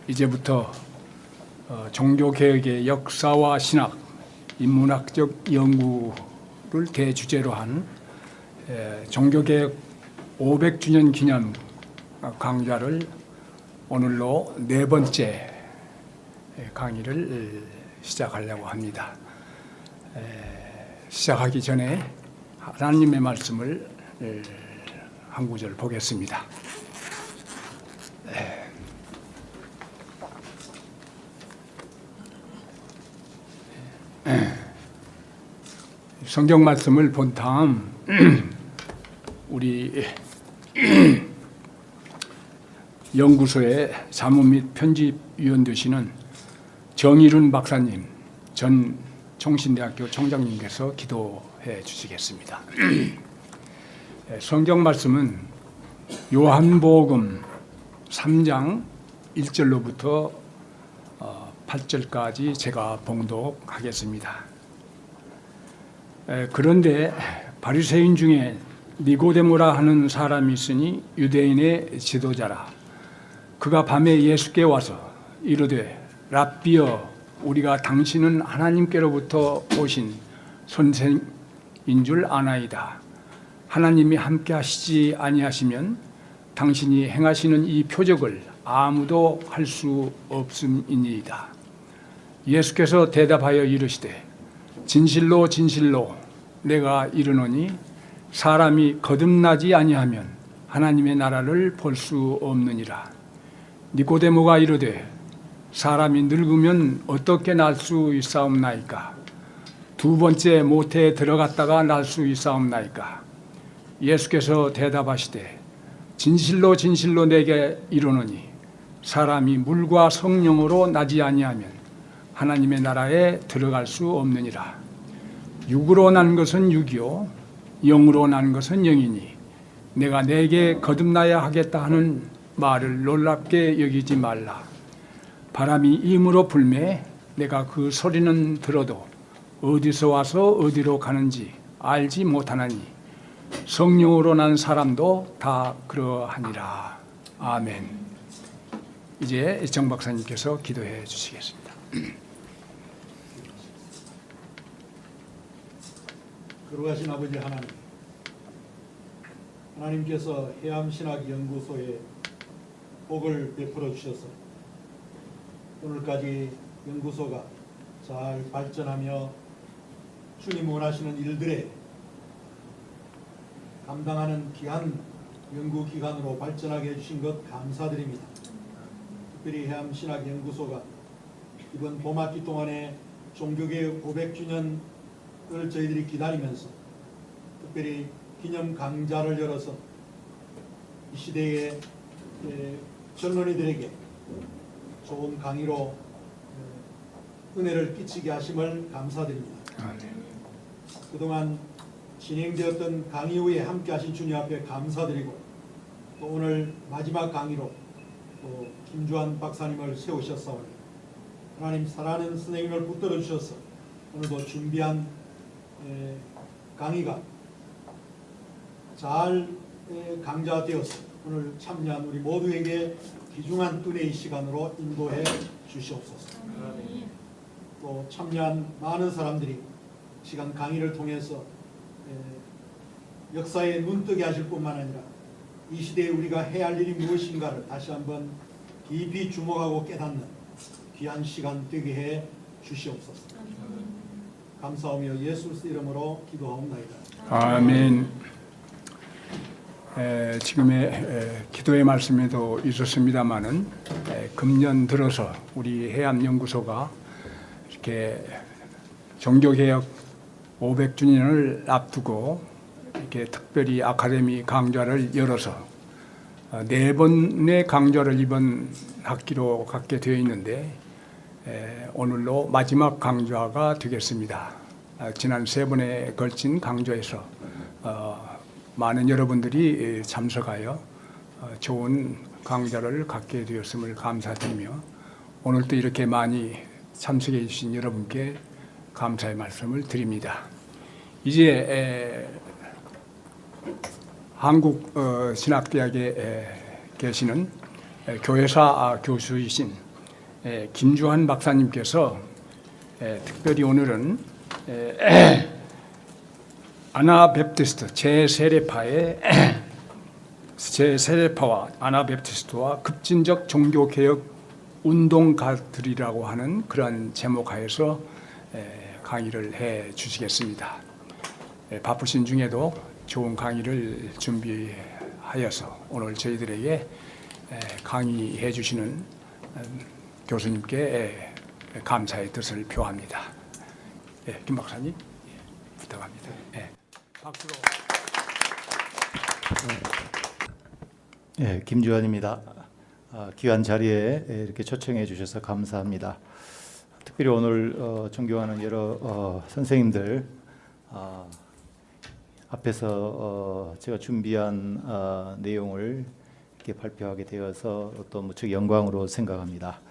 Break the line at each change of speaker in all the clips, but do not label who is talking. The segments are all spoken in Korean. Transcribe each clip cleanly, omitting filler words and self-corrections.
이제부터 종교개혁의 역사와 신학, 인문학적 연구를 대주제로 한 종교개혁 500주년 기념 강좌를 오늘로 네 번째 강의를 시작하려고 합니다. 시작하기 전에 하나님의 말씀을 한 구절 보겠습니다. 성경 말씀을 본 다음 우리 연구소의 사무 및 편집위원 되시는 정일훈 박사님, 전 총신대학교 총장님께서 기도해 주시겠습니다. 성경 말씀은 요한복음 3장 1절로부터 8절까지 제가 봉독하겠습니다. 그런데 바리새인 중에 니고데모라 하는 사람이 있으니 유대인의 지도자라. 그가 밤에 예수께 와서 이르되 랍비여, 우리가 당신은 하나님께로부터 오신 선생인 줄 아나이다. 하나님이 함께 하시지 아니하시면 당신이 행하시는 이 표적을 아무도 할 수 없음이니이다. 예수께서 대답하여 이르시되 진실로 진실로 내가 이르노니 사람이 거듭나지 아니하면 하나님의 나라를 볼 수 없느니라. 니고데모가 이르되 사람이 늙으면 어떻게 날 수 있사옵나이까? 두 번째 모태에 들어갔다가 날 수 있사옵나이까? 예수께서 대답하시되 진실로 진실로 내게 이르노니 사람이 물과 성령으로 나지 아니하면 하나님의 나라에 들어갈 수 없느니라. 육으로 난 것은 육이요 영으로 난 것은 영이니 내가 내게 거듭나야 하겠다 하는 말을 놀랍게 여기지 말라. 바람이 임으로 불매 내가 그 소리는 들어도 어디서 와서 어디로 가는지 알지 못하나니 성령으로 난 사람도 다 그러하니라. 아멘. 이제 정 박사님께서 기도해 주시겠습니다.
거룩하신 아버지 하나님, 하나님께서 해암신학연구소에 복을 베풀어 주셔서 오늘까지 연구소가 잘 발전하며 주님 원하시는 일들에 감당하는 귀한 연구기관으로 발전하게 해주신 것 감사드립니다. 특별히 해암신학연구소가 이번 봄학기 동안에 종교개혁 500주년을 저희들이 기다리면서 특별히 기념 강좌를 열어서 이 시대의 젊은이들에게 좋은 강의로 은혜를 끼치게 하심을 감사드립니다. 그동안 진행되었던 강의 후에 함께 하신 주님 앞에 감사드리고 또 오늘 마지막 강의로 또 김주환 박사님을 세우셨사오니 하나님 사랑하는 선생님을 붙들어 주셔서 오늘도 준비한 강의가 잘 강좌되어서 오늘 참여한 우리 모두에게 귀중한 은혜의 시간으로 인도해 주시옵소서. 또 참여한 많은 사람들이 시간 강의를 통해서 역사에 눈뜨게 하실 뿐만 아니라 이 시대에 우리가 해야 할 일이 무엇인가를 다시 한번 깊이 주목하고 깨닫는 귀한 시간 되게 해 주시옵소서. 감사하며 예수 그리스도 이름으로 기도하옵나이다.
아멘. 지금의 기도의 말씀에도 있었습니다마는 금년 들어서 우리 해암연구소가 이렇게 종교개혁 500주년을 앞두고 이렇게 특별히 아카데미 강좌를 열어서 네 번의 강좌를 이번 학기로 갖게 되어 있는데 오늘로 마지막 강좌가 되겠습니다. 지난 세 번에 걸친 강좌에서 많은 여러분들이 참석하여 좋은 강좌를 갖게 되었음을 감사드리며 오늘도 이렇게 많이 참석해 주신 여러분께 감사의 말씀을 드립니다. 이제 한국신학대학에 계시는 교회사 교수이신 김주환 박사님께서 특별히 오늘은 아나베프티스트 제세례파와 아나베프티스트와 급진적 종교개혁 운동가들이라고 하는 그런 제목하에서 강의를 해 주시겠습니다. 바쁘신 중에도 좋은 강의를 준비하여서 오늘 저희들에게 강의해 주시는 교수님께 감사의 뜻을 표합니다. 김 박사님 부탁합니다. 박수로.
김주환입니다. 귀한 자리에 이렇게 초청해 주셔서 감사합니다. 특별히 오늘 존경하는 여러 선생님들 앞에서 제가 준비한 내용을 이렇게 발표하게 되어서 또 무척 영광으로 생각합니다.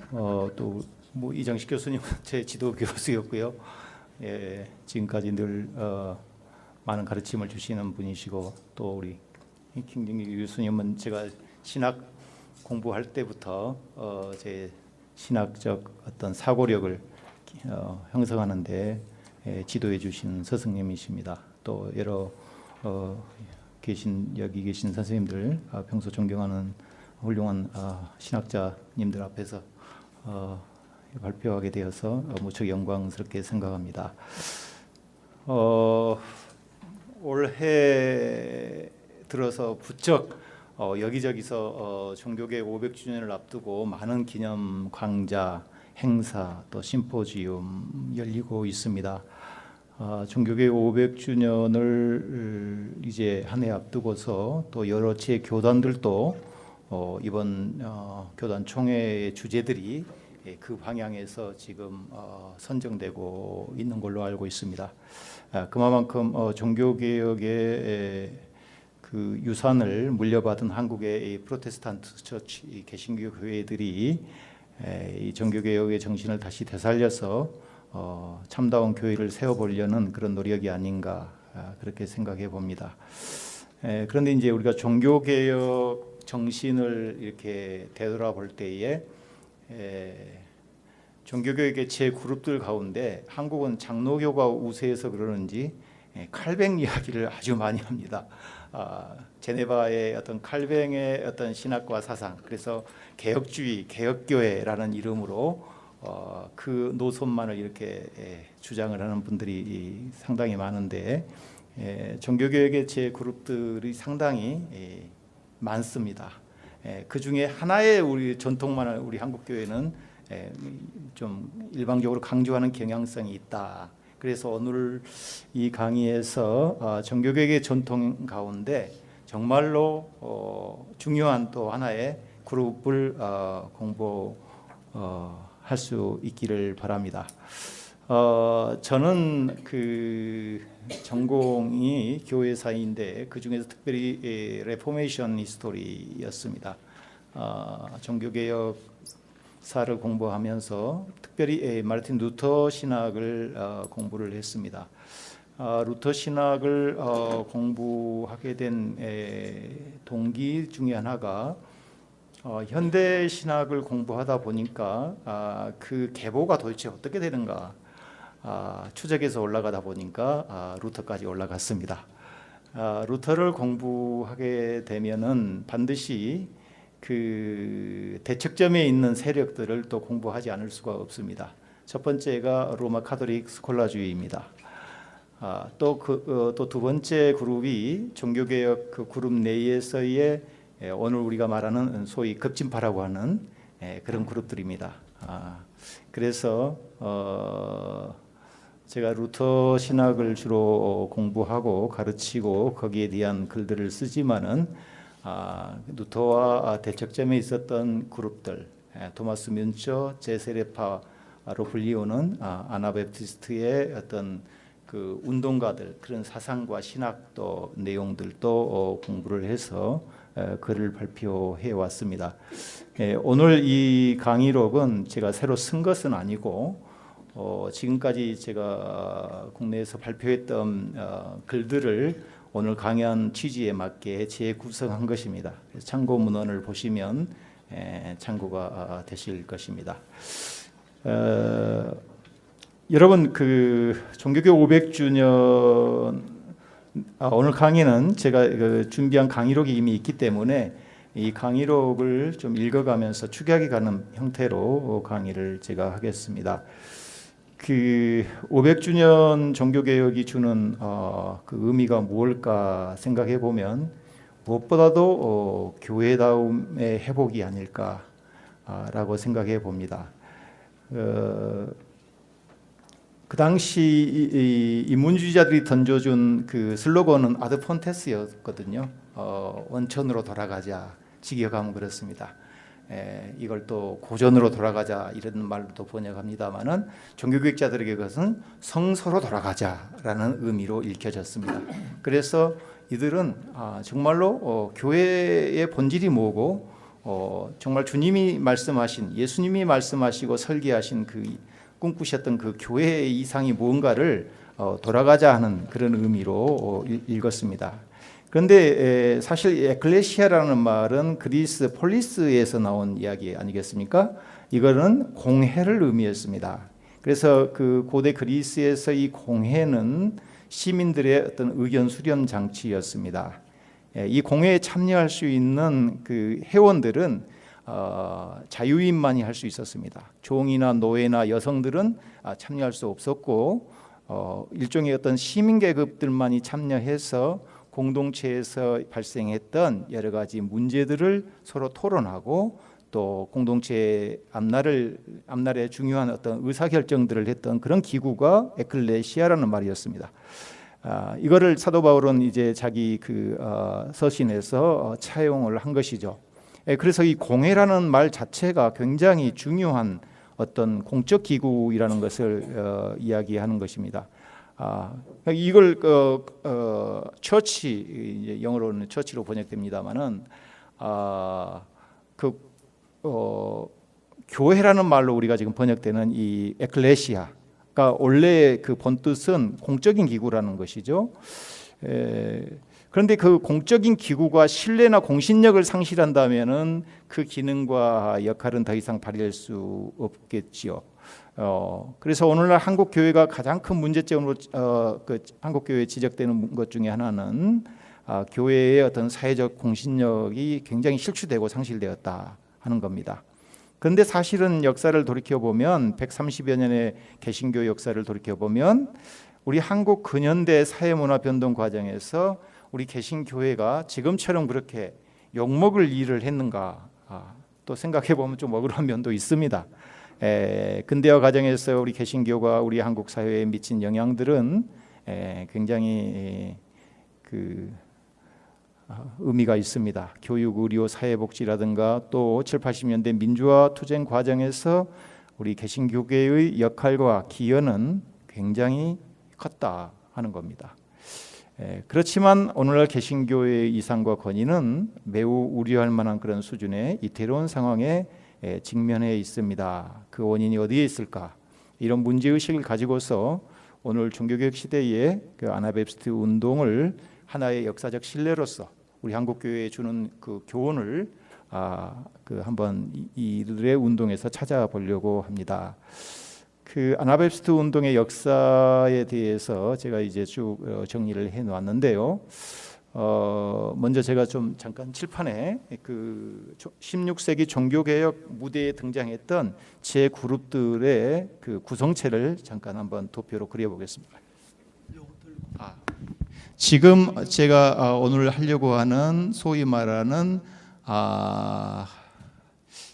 또 뭐 이정식 교수님은 제 지도 교수였고요. 지금까지 늘 많은 가르침을 주시는 분이시고, 또 우리 김정기 교수님은 제가 신학 공부할 때부터 제 신학적 어떤 사고력을 형성하는데 지도해 주신 스승님이십니다. 또 여러 여기 계신 선생님들, 평소 존경하는 훌륭한 신학자님들 앞에서 발표하게 되어서 무척 영광스럽게 생각합니다. 올해 들어서 부쩍 여기저기서 종교개혁 500주년을 앞두고 많은 기념 강좌, 행사, 또 심포지움 열리고 있습니다. 종교개혁 500주년을 이제 한 해 앞두고서 또 여러 제 교단들도 이번 교단 총회의 주제들이 그 방향에서 지금 선정되고 있는 걸로 알고 있습니다. 그만큼 종교개혁의 그 유산을 물려받은 한국의 이 프로테스탄트 처치 개신교 교회들이 이 종교개혁의 정신을 다시 되살려서 참다운 교회를 세워보려는 그런 노력이 아닌가 그렇게 생각해 봅니다. 그런데 이제 우리가 종교개혁 정신을 이렇게 되돌아볼 때에 종교개혁의 제 그룹들 가운데 한국은 장로교가 우세해서 그러는지 칼뱅 이야기를 아주 많이 합니다. 제네바의 어떤 칼뱅의 어떤 신학과 사상, 그래서 개혁주의, 개혁교회라는 이름으로 그 노선만을 이렇게 주장을 하는 분들이 상당히 많은데, 종교개혁의 제 그룹들이 상당히 많습니다. 그 중에 하나의 우리 전통만을 우리 한국교회는 좀 일방적으로 강조하는 경향성이 있다. 그래서 오늘 이 강의에서 종교개혁의 전통 가운데 정말로 중요한 또 하나의 그룹을 공부할 수 있기를 바랍니다. 저는 그 전공이 교회사인데 그 중에서 특별히 레포메이션 히스토리였습니다. 종교개혁사를 공부하면서 특별히 마르틴 루터 신학을 공부를 했습니다. 루터 신학을 공부하게 된 동기 중에 하나가 현대 신학을 공부하다 보니까 그 계보가 도대체 어떻게 되는가 추적해서 올라가다 보니까 루터까지 올라갔습니다. 루터를 공부하게 되면은 반드시 그 대척점에 있는 세력들을 또 공부하지 않을 수가 없습니다. 첫 번째가 로마 카톨릭 스콜라주의입니다. 또 두 번째 그룹이 종교개혁 그 그룹 내에서의 오늘 우리가 말하는 소위 급진파라고 하는 그런 그룹들입니다. 그래서 제가 루터 신학을 주로 공부하고 가르치고 거기에 대한 글들을 쓰지만은 루터와 대척점에 있었던 그룹들, 토마스 뮌처, 제세례파로 불리우는 아나베프티스트의 어떤 그 운동가들, 그런 사상과 신학 또 내용들도 공부를 해서 글을 발표해 왔습니다. 오늘 이 강의록은 제가 새로 쓴 것은 아니고 지금까지 제가 국내에서 발표했던 글들을 오늘 강의한 취지에 맞게 재구성한 것입니다. 참고 문헌을 보시면 참고가 되실 것입니다. 여러분 그 종교교 500주년 오늘 강의는 제가 준비한 강의록이 이미 있기 때문에 이 강의록을 좀 읽어가면서 축약해 가는 형태로 강의를 제가 하겠습니다. 그 500주년 종교개혁이 주는 그 의미가 무엇일까 생각해 보면 무엇보다도 교회다움의 회복이 아닐까라고 생각해 봅니다. 그 당시 인문주의자들이 던져준 그 슬로건은 아드 폰테스였거든요. 원천으로 돌아가자, 직역하면 그렇습니다. 이걸 또 고전으로 돌아가자 이런 말로도 번역합니다만은 종교개혁자들에게 그것은 성서로 돌아가자라는 의미로 읽혀졌습니다. 그래서 이들은 정말로 교회의 본질이 뭐고 정말 주님이 말씀하신 예수님이 말씀하시고 설계하신 그 꿈꾸셨던 그 교회의 이상이 무언가를 돌아가자 하는 그런 의미로 읽었습니다. 그런데 사실 에클레시아라는 말은 그리스 폴리스에서 나온 이야기 아니겠습니까? 이거는 공회를 의미했습니다. 그래서 그 고대 그리스에서 이 공회는 시민들의 어떤 의견 수렴 장치였습니다. 이 공회에 참여할 수 있는 그 회원들은 자유인만이 할 수 있었습니다. 종이나 노예나 여성들은 참여할 수 없었고 일종의 어떤 시민 계급들만이 참여해서 공동체에서 발생했던 여러 가지 문제들을 서로 토론하고 또 공동체의 앞날에 중요한 어떤 의사 결정들을 했던 그런 기구가 에클레시아라는 말이었습니다. 이거를 사도 바울은 이제 자기 그 서신에서 차용을 한 것이죠. 그래서 이 공회라는 말 자체가 굉장히 중요한 어떤 공적 기구이라는 것을 이야기하는 것입니다. 이걸 처치, 영어로는 처치로 번역됩니다만은 교회라는 말로 우리가 지금 번역되는 이 에클레시아가 원래 그 본뜻은 공적인 기구라는 것이죠. 그런데 그 공적인 기구가 신뢰나 공신력을 상실한다면은 그 기능과 역할은 더 이상 발휘할 수 없겠지요. 그래서 오늘날 한국 교회가 가장 큰 문제점으로 그 한국 교회에 지적되는 것 중에 하나는 교회의 어떤 사회적 공신력이 굉장히 실추되고 상실되었다 하는 겁니다. 그런데 사실은 역사를 돌이켜 보면 130여 년의 개신교 역사를 돌이켜 보면 우리 한국 근현대 사회문화 변동 과정에서 우리 개신교회가 지금처럼 그렇게 욕먹을 일을 했는가 또 생각해 보면 좀 억울한 면도 있습니다. 근대화 과정에서 우리 개신교가 우리 한국 사회에 미친 영향들은 굉장히 의미가 있습니다. 교육, 의료, 사회복지라든가 또 7, 80년대 민주화 투쟁 과정에서 우리 개신교계의 역할과 기여는 굉장히 컸다 하는 겁니다. 그렇지만 오늘날 개신교회의 이상과 권위는 매우 우려할 만한 그런 수준의 이태로운 상황에 직면해 있습니다. 그 원인이 어디에 있을까? 이런 문제의식을 가지고서 오늘 종교개혁 시대의 그 아나베프스트 운동을 하나의 역사적 신뢰로서 우리 한국교회에 주는 그 교훈을 한번 이들의 운동에서 찾아보려고 합니다. 그 아나베프스트 운동의 역사에 대해서 제가 이제 쭉 정리를 해 놓았는데요. 먼저 제가 좀 잠깐 칠판에 그 16세기 종교개혁 무대에 등장했던 제 그룹들의 그 구성체를 잠깐 한번 도표로 그려보겠습니다. 지금 제가 오늘 하려고 하는 소위 말하는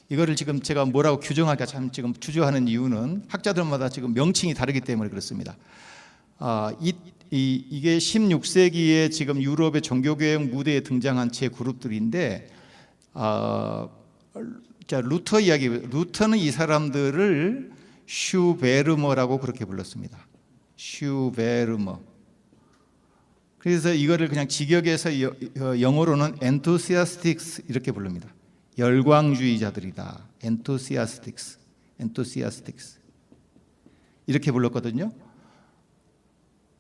이거를 지금 제가 뭐라고 규정할까 참 지금 주저하는 이유는 학자들마다 지금 명칭이 다르기 때문에 그렇습니다. 이게 16세기에 지금 유럽의 종교개혁 무대에 등장한 제 그룹들인데 자 루터 이야기, 루터는 이 사람들을 슈베르머라고 그렇게 불렀습니다. 슈베르머. 그래서 이거를 그냥 직역해서 영어로는 enthusiastics 이렇게 부릅니다. 열광주의자들이다. enthusiastics 이렇게 불렀거든요.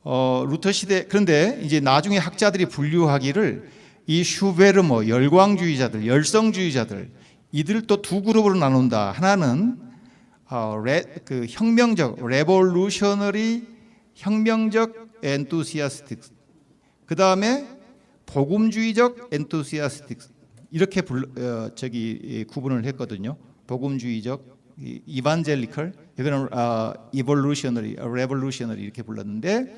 루터 시대, 그런데 이제 나중에 학자들이 분류하기를 이 슈베르머 열광주의자들, 열성주의자들 이들을 또 두 그룹으로 나눈다. 하나는 그 혁명적 레볼루셔너리 혁명적 엔투시아스틱, 그 다음에 복음주의적 엔투시아스틱, 이렇게 구분을 했거든요. 복음주의적 이반젤리컬, 이거는 이볼루셔너리, 레볼루셔너리 이렇게 불렀는데,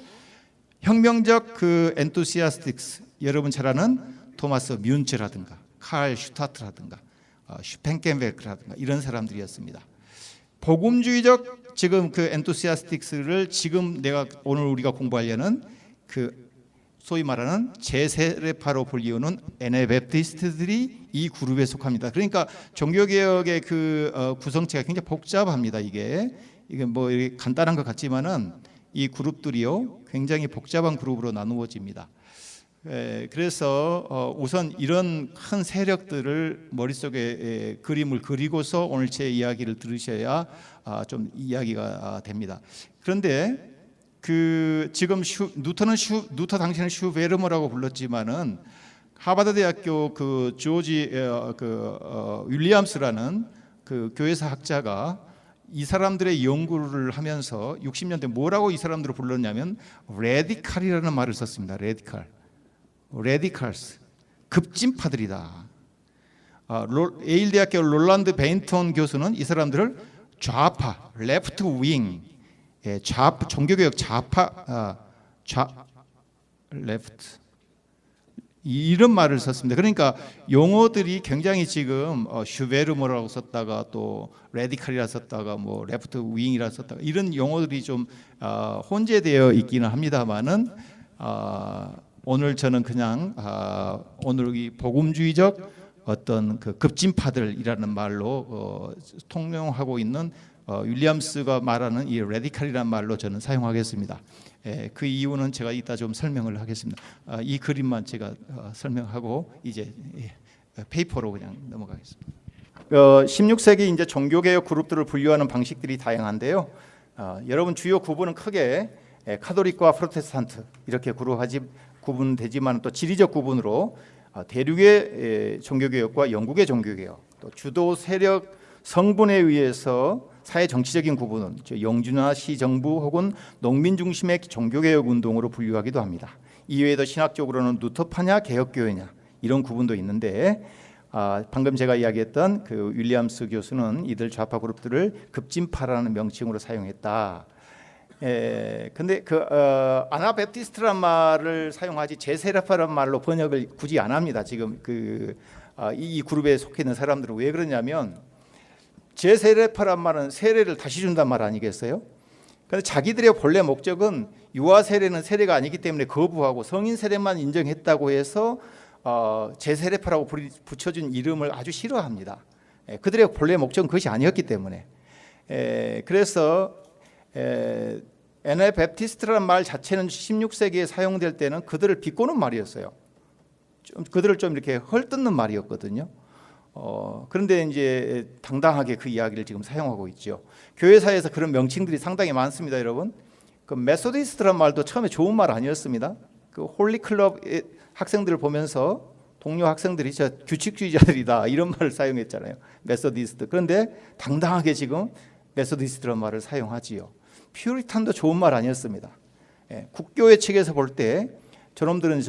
혁명적 그 엔투시아스틱스, 여러분 잘 아는 토마스 뮌츠라든가 칼 슈타트라든가 슈펜켄베크라든가 이런 사람들이었습니다. 복음주의적 지금 그 엔투시아스틱스를 지금 오늘 우리가 공부하려는 그 소위 말하는 제세례파로 불리우는 애나베프티스트들이 이 그룹에 속합니다. 그러니까 종교개혁의 그 구성체가 굉장히 복잡합니다. 이게 뭐 간단한 것 같지만은 이 그룹들이요 굉장히 복잡한 그룹으로 나누어집니다. 그래서 우선 이런 큰 세력들을 머릿속에 그림을 그리고서 오늘 제 이야기를 들으셔야 좀 이야기가 됩니다. 그런데 그 지금 누터 당시에는 슈베르머라고 불렀지만은 하버드 대학교 그 조지 윌리엄스라는 그 교회사 학자가 이 사람들의 연구를 하면서 60년대 뭐라고 이 사람들을 불렀냐면 레디칼이라는 말을 썼습니다. 레디칼스, 급진파들이다. 예일 대학교 롤란드 베인턴 교수는 이 사람들을 좌파, 레프트 윙, 좌파, 종교개혁 좌파, 레프트, 이런 말을 썼습니다. 그러니까 용어들이 굉장히 지금 슈베르머라고 썼다가 또 레디칼이라 썼다가 뭐 레프트 윙이라 썼다가 이런 용어들이 좀 혼재되어 있기는 합니다만은 오늘 저는 그냥 오늘 이 복음주의적 어떤 그 급진파들이라는 말로 통용하고 있는 윌리엄스가 말하는 이 레디칼이라는 말로 저는 사용하겠습니다. 그 이유는 제가 이따 좀 설명을 하겠습니다. 이 그림만 제가 설명하고 이제 페이퍼로 그냥 넘어가겠습니다. 16세기 이제 종교개혁 그룹들을 분류하는 방식들이 다양한데요. 여러분 주요 구분은 크게 카톨릭과 프로테스탄트 이렇게 구분되지만 또 지리적 구분으로 대륙의 종교개혁과 영국의 종교개혁, 또 주도 세력 성분에 의해서 사회 정치적인 구분은 영주나 시정부 혹은 농민 중심의 종교개혁 운동으로 분류하기도 합니다. 이외에도 신학적으로는 루터파냐 개혁교회냐 이런 구분도 있는데 방금 제가 이야기했던 그 윌리엄스 교수는 이들 좌파 그룹들을 급진파라는 명칭으로 사용했다. 근데 그 아나베프티스트란 말을 사용하지 제세례파란 말로 번역을 굳이 안 합니다. 지금 이 그룹에 속해 있는 사람들은 왜 그러냐면 제세례파란 말은 세례를 다시 준단 말 아니겠어요? 그런데 자기들의 본래 목적은 유아 세례는 세례가 아니기 때문에 거부하고 성인 세례만 인정했다고 해서 제세례파라고 붙여준 이름을 아주 싫어합니다. 그들의 본래 목적은 그것이 아니었기 때문에. 그래서 애나베프티스트라는 말 자체는 16세기에 사용될 때는 그들을 비꼬는 말이었어요. 그들을 좀 이렇게 헐뜯는 말이었거든요. 그런데 이제 당당하게 그 이야기를 지금 사용하고 있죠. 교회사에서 그런 명칭들이 상당히 많습니다, 여러분. 그 메소디스트란 말도 처음에 좋은 말 아니었습니다. 그 홀리클럽 학생들을 보면서 동료 학생들이 저 규칙주의자들이다 이런 말을 사용했잖아요. 메소디스트. 그런데 당당하게 지금 메소디스트란 말을 사용하지요. 퓨리탄도 좋은 말 아니었습니다. 국교회 측에서 볼 때 저놈들은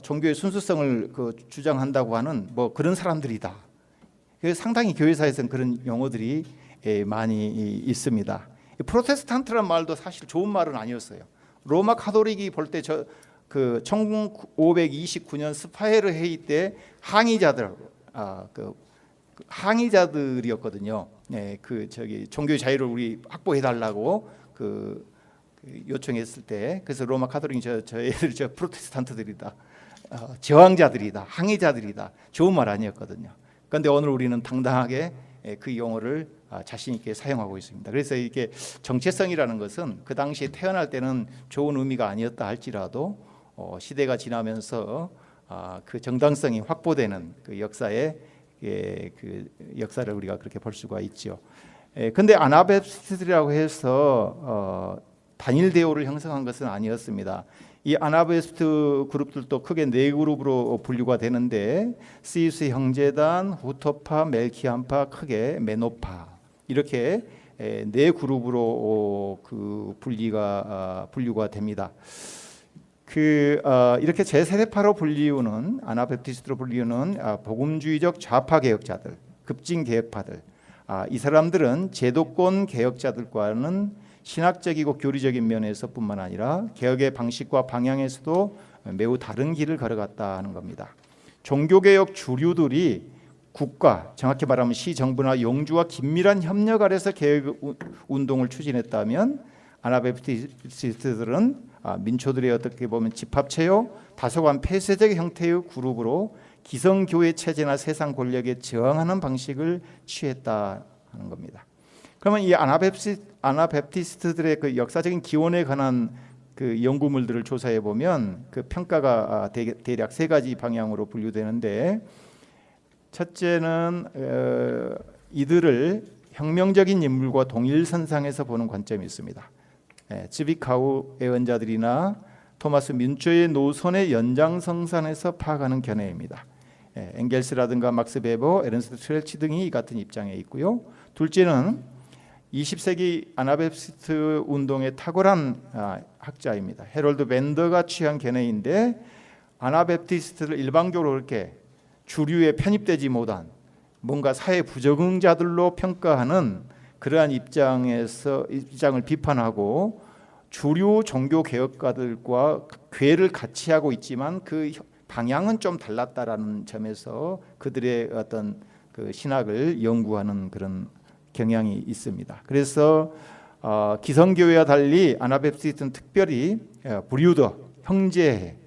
종교의 순수성을 주장한다고 하는 뭐 그런 사람들이다. 상당히 교회사에서는 그런 용어들이 많이 있습니다. 프로테스탄트란 말도 사실 좋은 말은 아니었어요. 로마 카톨릭이 볼 때 1529년 스파헤르 회의 때 항의자들이었거든요. 종교의 자유를 우리 확보해 달라고 요청했을 때, 그래서 로마 카톨릭이 저희들 프로테스탄트들이다, 저항자들이다, 항의자들이다, 좋은 말 아니었거든요. 그런데 오늘 우리는 당당하게 그 용어를 자신 있게 사용하고 있습니다. 그래서 이게 정체성이라는 것은 그 당시에 태어날 때는 좋은 의미가 아니었다 할지라도 시대가 지나면서 그 정당성이 확보되는 그 역사의 그 역사를 우리가 그렇게 볼 수가 있죠. 근데 아나베프티스트라고 해서 단일 대우를 형성한 것은 아니었습니다. 이 아나베프티스트 그룹들도 크게 네 그룹으로 분류가 되는데 스위스 형제단, 후터파, 멜키안파, 크게 메노파 이렇게 네 그룹으로 그 분류가 됩니다. 이렇게 제3세파로 불리우는 아나베프티스트로 불리우는 복음주의적 좌파 개혁자들, 급진 개혁파들, 이 사람들은 제도권 개혁자들과는 신학적이고 교리적인 면에서뿐만 아니라 개혁의 방식과 방향에서도 매우 다른 길을 걸어갔다 하는 겁니다. 종교개혁 주류들이 국가, 정확히 말하면 시정부나 영주와 긴밀한 협력 아래서 개혁 운동을 추진했다면 아나베프티스트들은 민초들의 어떻게 보면 집합체요, 다소간 폐쇄적 형태의 그룹으로 기성교회 체제나 세상 권력에 저항하는 방식을 취했다 하는 겁니다. 그러면 이 아나베프티스트들의 그 역사적인 기원에 관한 그 연구물들을 조사해 보면 그 평가가 대략 세 가지 방향으로 분류되는데, 첫째는 이들을 혁명적인 인물과 동일선상에서 보는 관점이 있습니다. 즈비카우 예언자들이나 토마스 뮌초의 노선의 연장선상에서 파악하는 견해입니다. 엥겔스라든가 막스 베버, 에른스트 트렐치 등이 이 같은 입장에 있고요. 둘째는 20세기 아나베프티스트 운동의 탁월한 학자입니다. 해롤드 밴더가 취한 견해인데, 아나베프티스트를 일반적으로 이렇게 주류에 편입되지 못한 뭔가 사회 부적응자들로 평가하는 그러한 입장을 비판하고 주류 종교 개혁가들과 궤를 같이 하고 있지만 그 방향은 좀 달랐다라는 점에서 그들의 어떤 그 신학을 연구하는 그런 경향이 있습니다. 그래서 기성교회와 달리 아나베프티스트는 특별히 브류더, 형제해,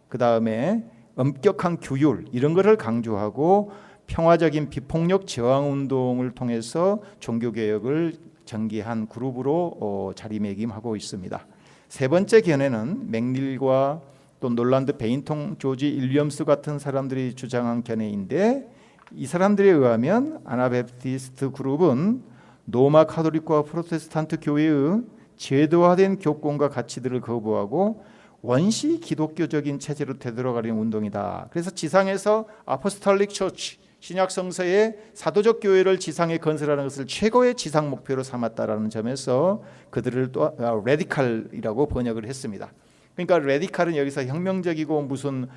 그 다음에 엄격한 규율 이런 것을 강조하고 평화적인 비폭력 저항 운동을 통해서 종교개혁을 전개한 그룹으로 자리매김하고 있습니다. 세 번째 견해는 맥닐과 또 놀란드 베인통, 조지 일리엄스 같은 사람들이 주장한 견해인데, 이 사람들에 의하면 아나베프티스트 그룹은 로마 카톨릭과 프로테스탄트 교회의 제도화된 교권과 가치들을 거부하고 원시 기독교적인 체제로 되돌아가려는 운동이다. 그래서 지상에서 아포스톨릭 처치, 신약 성서의 사도적 교회를 지상에 건설하는 것을 최고의 지상 목표로 삼았다라는 점에서 그들을 또 레디칼이라고 번역을 했습니다. 그러니까 레디칼은 여기서 혁명적이고 무슨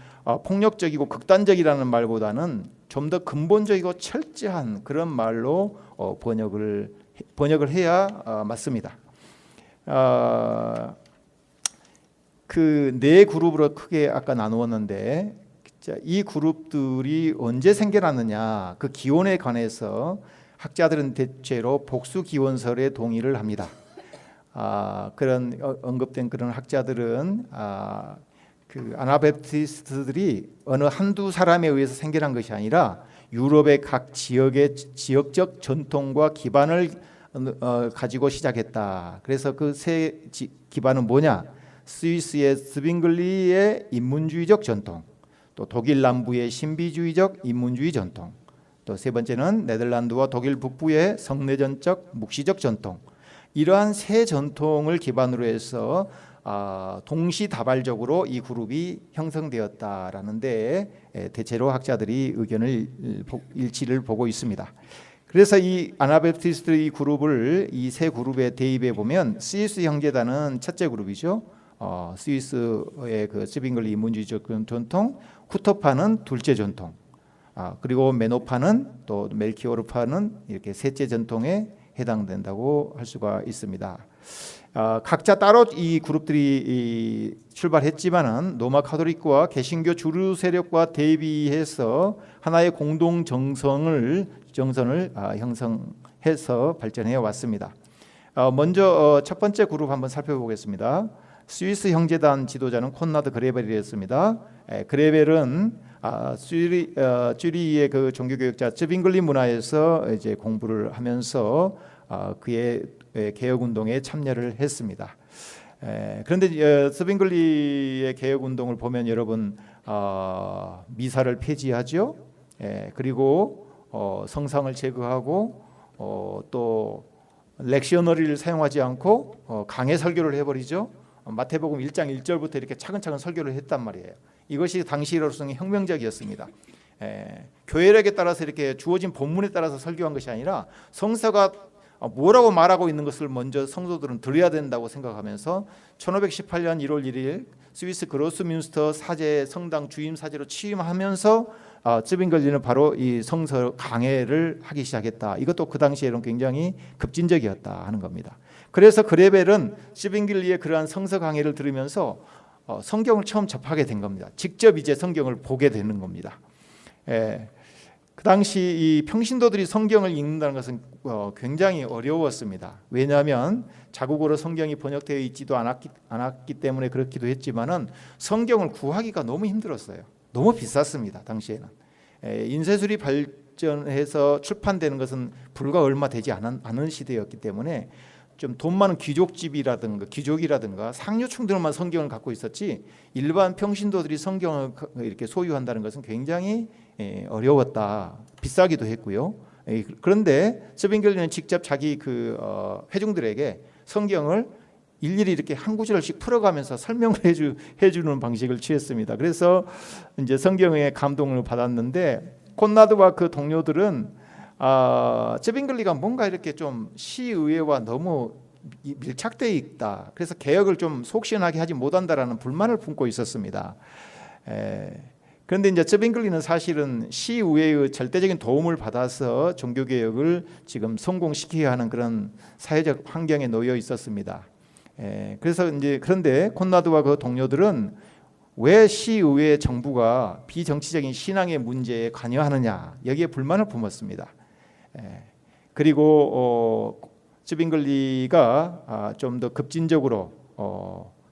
폭력적이고 극단적이라는 말보다는 좀 더 근본적이고 철저한 그런 말로 번역을 해야 맞습니다. 그 네 그룹으로 크게 아까 나누었는데, 이 그룹들이 언제 생겨났느냐, 그 기원에 관해서 학자들은 대체로 복수 기원설에 동의를 합니다. 그런 언급된 그런 학자들은 그 아나베프티스트들이 어느 한두 사람에 의해서 생겨난 것이 아니라 유럽의 각 지역의 지역적 전통과 기반을 가지고 시작했다. 그래서 그 세 기반은 뭐냐? 스위스의 스빙글리의 인문주의적 전통, 또 독일 남부의 신비주의적 인문주의 전통, 또 세 번째는 네덜란드와 독일 북부의 성내전적 묵시적 전통, 이러한 세 전통을 기반으로 해서 동시다발적으로 이 그룹이 형성되었다라는데 대체로 학자들이 의견을 일치를 보고 있습니다. 그래서 이 아나베프티스트 이 그룹을 이 세 그룹에 대입해 보면, 스위스 형제단은 첫째 그룹이죠. 스위스의 그 스빙글리 인문주의적 전통, 후터파는 둘째 전통, 그리고 메노파는 또 멜키오르파는 이렇게 셋째 전통에 해당된다고 할 수가 있습니다. 각자 따로 이 그룹들이 출발했지만은 로마 카톨릭과 개신교 주류 세력과 대비해서 하나의 공동 정선을 형성해서 발전해 왔습니다. 먼저 첫 번째 그룹 한번 살펴보겠습니다. 스위스 형제단 지도자는 콘라드 그레벨이었습니다. 그레벨은 쭈리히의 그 종교교육자 츠빙글리 문화에서 이제 공부를 하면서 그의 개혁 운동에 참여를 했습니다. 그런데 츠빙글리의 개혁 운동을 보면 여러분 미사를 폐지하죠. 그리고 성상을 제거하고 또 렉셔너리를 사용하지 않고 강해 설교를 해버리죠. 마태복음 1장 1절부터 이렇게 차근차근 설교를 했단 말이에요. 이것이 당시로서는 혁명적이었습니다. 교회력에 따라서 이렇게 주어진 본문에 따라서 설교한 것이 아니라 성서가 뭐라고 말하고 있는 것을 먼저 성도들은 들어야 된다고 생각하면서 1518년 1월 1일 스위스 그로스뮌스터 사제 성당 주임 사제로 취임하면서 쯔빙글리는 바로 이 성서 강해를 하기 시작했다. 이것도 그 당시에는 굉장히 급진적이었다 하는 겁니다. 그래서 그레벨은 쯔빙글리의 그러한 성서 강해를 들으면서 성경을 처음 접하게 된 겁니다. 직접 이제 성경을 보게 되는 겁니다. 그 당시 이 평신도들이 성경을 읽는다는 것은 굉장히 어려웠습니다. 왜냐하면 자국어로 성경이 번역되어 있지도 않았기 때문에 그렇기도 했지만은 성경을 구하기가 너무 힘들었어요. 너무 비쌌습니다. 당시에는. 인쇄술이 발전해서 출판되는 것은 불과 얼마 되지 않은 시대였기 때문에 좀 돈 많은 귀족이라든가 상류층들만 성경을 갖고 있었지 일반 평신도들이 성경을 이렇게 소유한다는 것은 굉장히 어려웠다. 비싸기도 했고요. 그런데 쯔빙글리는 직접 자기 회중들에게 성경을 일일이 이렇게 한 구절씩 풀어가면서 설명을 해주는 방식을 취했습니다. 그래서 이제 성경에 감동을 받았는데 콘라드와 그 동료들은 쯔빙글리가 뭔가 이렇게 좀 시의회와 너무 밀착되어 있다. 그래서 개혁을 좀 속시원하게 하지 못한다라는 불만을 품고 있었습니다. 그런데 이제 쯔빙글리는 사실은 시의회의 절대적인 도움을 받아서 종교개혁을 지금 성공시켜야 하는 그런 사회적 환경에 놓여 있었습니다. 그래서 이제 그런데 콘라드와 그 동료들은 왜 시의회 정부가 비정치적인 신앙의 문제에 관여하느냐 여기에 불만을 품었습니다. 그리고 쯔빙글리가 좀 더 급진적으로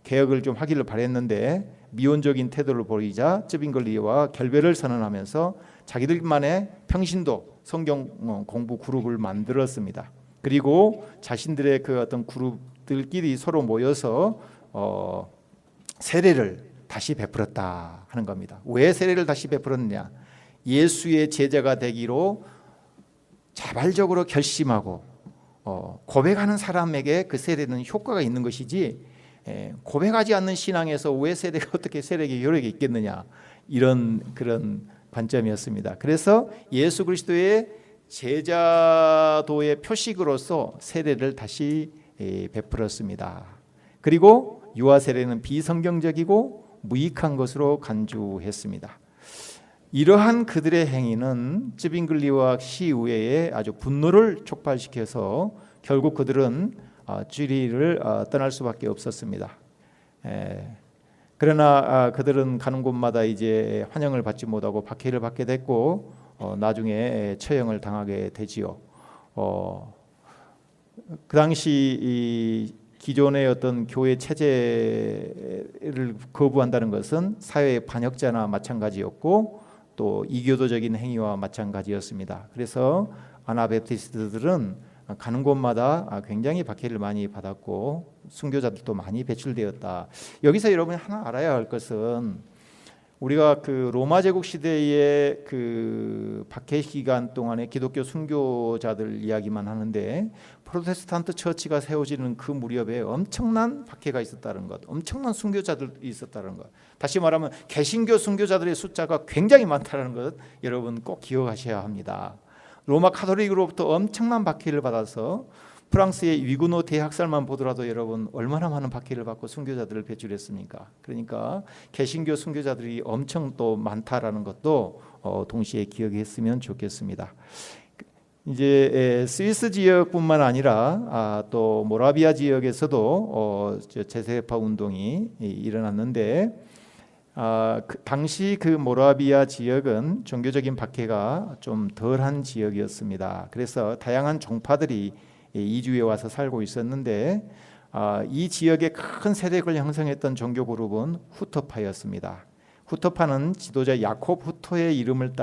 개혁을 좀 하기를 바랬는데 미온적인 태도를 보이자 쯔빙글리와 결별을 선언하면서 자기들만의 평신도 성경 공부 그룹을 만들었습니다. 그리고 자신들의 그 어떤 그룹들끼리 서로 모여서 세례를 다시 베풀었다 하는 겁니다. 왜 세례를 다시 베풀었느냐? 예수의 제자가 되기로 자발적으로 결심하고 고백하는 사람에게 그 세례는 효과가 있는 것이지 고백하지 않는 신앙에서 왜 세례가 어떻게 세례의 효력이 있겠느냐 이런 그런 관점이었습니다. 그래서 예수 그리스도의 제자도의 표식으로서 세례를 다시 베풀었습니다. 그리고 유아 세례는 비성경적이고 무익한 것으로 간주했습니다. 이러한 그들의 행위는 쯔빙글리와 시의회에 아주 분노를 촉발시켜서 결국 그들은 쥐리를 떠날 수밖에 없었습니다. 그러나 그들은 가는 곳마다 이제 환영을 받지 못하고 박해를 받게 됐고 나중에 처형을 당하게 되지요. 그 당시 이 기존의 어떤 교회 체제를 거부한다는 것은 사회의 반역자나 마찬가지였고 또 이교도적인 행위와 마찬가지였습니다. 그래서 아나베프티스트들은 가는 곳마다 굉장히 박해를 많이 받았고 순교자들도 많이 배출되었다. 여기서 여러분이 하나 알아야 할 것은 우리가 그 로마 제국 시대의 그 박해 기간 동안에 기독교 순교자들 이야기만 하는데 프로테스탄트 처치가 세워지는 그 무렵에 엄청난 박해가 있었다는 것, 엄청난 순교자들이 있었다는 것. 다시 말하면 개신교 순교자들의 숫자가 굉장히 많다는 것 여러분 꼭 기억하셔야 합니다. 로마 카톨릭으로부터 엄청난 박해를 받아서 프랑스의 위구노 대학살만 보더라도 여러분 얼마나 많은 박해를 받고 순교자들을 배출했습니까? 그러니까 개신교 순교자들이 엄청 또 많다라는 것도 동시에 기억했으면 좋겠습니다. 이제 스위스 지역뿐만 아니라 또 모라비아 지역에서도 재세파 운동이 일어났는데 당시 그 모라비아 지역은 종교적인 박해가 좀 덜한 지역이었습니다. 그래서 다양한 종파들이 이주해 와서 살고 있었는데 이 지역에 큰 세력을 형성했던 종교 그룹은 후터파였습니다. 후터파는 지도자 야콥 후터의 이름을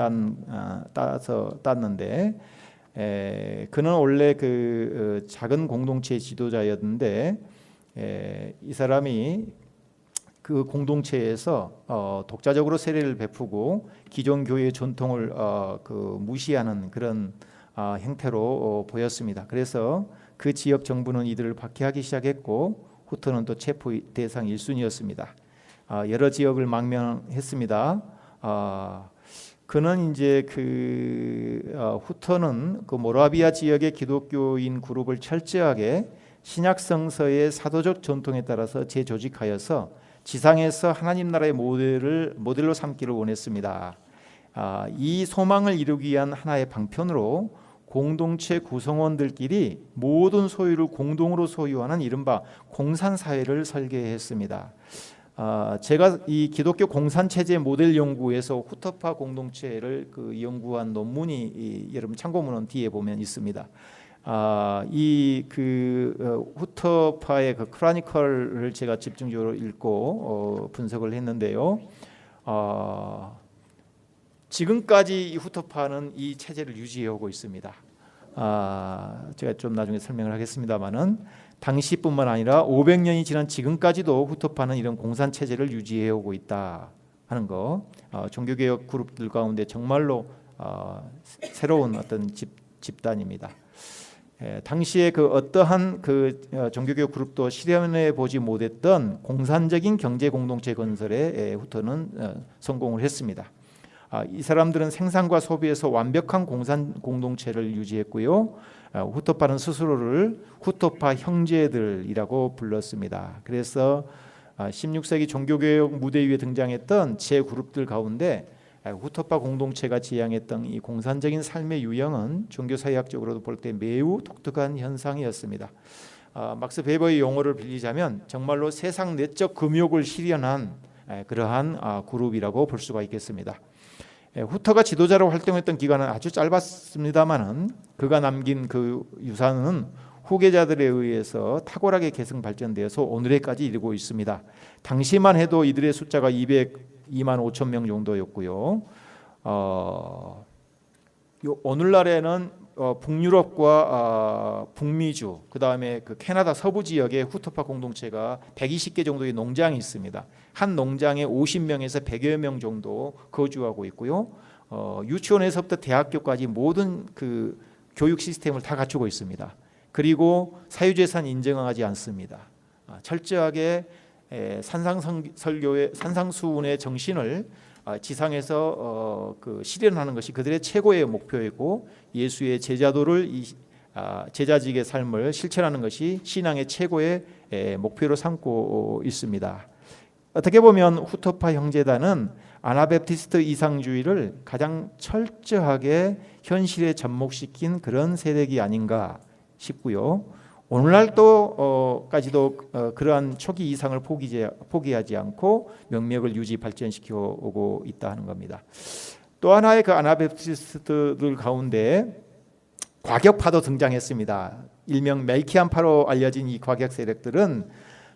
땄는데 그는 원래 그 작은 공동체의 지도자였는데 이 사람이 그 공동체에서 독자적으로 세례를 베푸고 기존 교회의 전통을 무시하는 그런 형태로 보였습니다. 그래서 그 지역 정부는 이들을 박해하기 시작했고 후터는 또 체포 대상 1순위였습니다. 여러 지역을 망명했습니다. 그는 이제 후터는 그 모라비아 지역의 기독교인 그룹을 철저하게 신약 성서의 사도적 전통에 따라서 재조직하여서 지상에서 하나님 나라의 모델로 삼기를 원했습니다. 이 소망을 이루기 위한 하나의 방편으로 공동체 구성원들끼리 모든 소유를 공동으로 소유하는 이른바 공산사회를 설계했습니다. 제가 이 기독교 공산체제 모델 연구에서 후터파 공동체를 연구한 논문이 여러분 참고문은 뒤에 보면 있습니다. 후터파의 크로니컬을 제가 집중적으로 읽고 분석을 했는데요. 지금까지 이 후터파는 이 체제를 유지해오고 있습니다. 제가 좀 나중에 설명을 하겠습니다만은 당시뿐만 아니라 500년이 지난 지금까지도 후터파는 이런 공산 체제를 유지해오고 있다 하는 거. 종교개혁 그룹들 가운데 정말로 새로운 어떤 집단입니다. 당시에 어떠한 종교개혁 그룹도 실현해 보지 못했던 공산적인 경제 공동체 건설에 후터는 성공을 했습니다. 이 사람들은 생산과 소비에서 완벽한 공산 공동체를 유지했고요. 후터파는 스스로를 후터파 형제들이라고 불렀습니다. 그래서 16세기 종교개혁 무대 위에 등장했던 제 그룹들 가운데 후터파 공동체가 지향했던 이 공산적인 삶의 유형은 종교사회학적으로도 볼 때 매우 독특한 현상이었습니다. 막스 베버의 용어를 빌리자면 정말로 세상 내적 금욕을 실현한 그러한 그룹이라고 볼 수가 있겠습니다. 후터가 지도자로 활동했던 기간은 아주 짧았습니다만은 그가 남긴 그 유산은 후계자들에 의해서 탁월하게 계승 발전되어서 오늘에까지 이르고 있습니다. 당시만 해도 이들의 숫자가 202만 5천 명 정도였고요. 오늘날에는 북유럽과 북미주, 그 다음에 캐나다 서부 지역에 후터파 공동체가 120개 정도의 농장이 있습니다. 한 농장에 50명에서 100여 명 정도 거주하고 있고요. 유치원에서부터 대학교까지 모든 교육 시스템을 다 갖추고 있습니다. 그리고 사유재산 인정하지 않습니다. 철저하게 산상설교의 산상수훈의 정신을 지상에서 실현하는 것이 그들의 최고의 목표이고 예수의 제자도를 제자직의 삶을 실천하는 것이 신앙의 최고의 목표로 삼고 있습니다. 어떻게 보면 후터파 형제단은 아나베프티스트 이상주의를 가장 철저하게 현실에 접목시킨 그런 세력이 아닌가 싶고요. 오늘날도까지도 그러한 초기 이상을 포기하지 않고 명맥을 유지 발전시켜 오고 있다 하는 겁니다. 또 하나의 아나베프티스트들 가운데 과격파도 등장했습니다. 일명 멜키안파로 알려진 이 과격 세력들은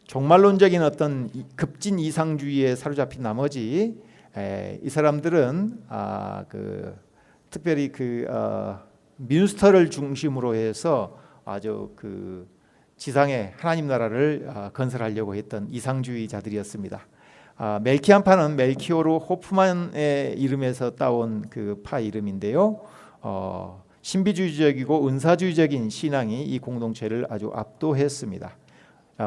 종말론적인 어떤 급진 이상주의에 사로잡힌 나머지 이 사람들은 특별히 민스터를 중심으로 해서 아주 지상에 하나님 나라를 건설하려고 했던 이상주의자들이었습니다. 멜키안파는 멜키오르 호프만의 이름에서 따온 파 이름인데요. 신비주의적이고 은사주의적인 신앙이 이 공동체를 아주 압도했습니다.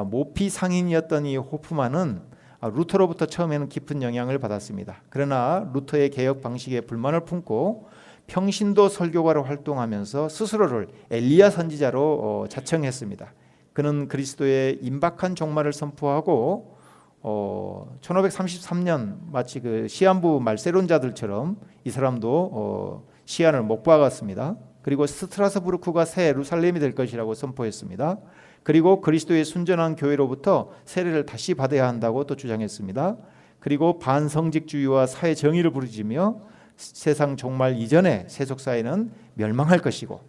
모피 상인이었던 이 호프만은 루터로부터 처음에는 깊은 영향을 받았습니다. 그러나 루터의 개혁 방식에 불만을 품고 평신도 설교가로 활동하면서 스스로를 엘리야 선지자로 자청했습니다. 그는 그리스도의 임박한 종말을 선포하고 1533년 마치 시한부 말세론자들처럼 이 사람도 시한을 못 박았습니다. 그리고 스트라스부르크가 새 예루살렘이 될 것이라고 선포했습니다. 그리고 그리스도의 순전한 교회로부터 세례를 다시 받아야 한다고 또 주장했습니다. 그리고 반성직주의와 사회 정의를 부르짖으며 세상 종말 이전에 세속사회는 멸망할 것이고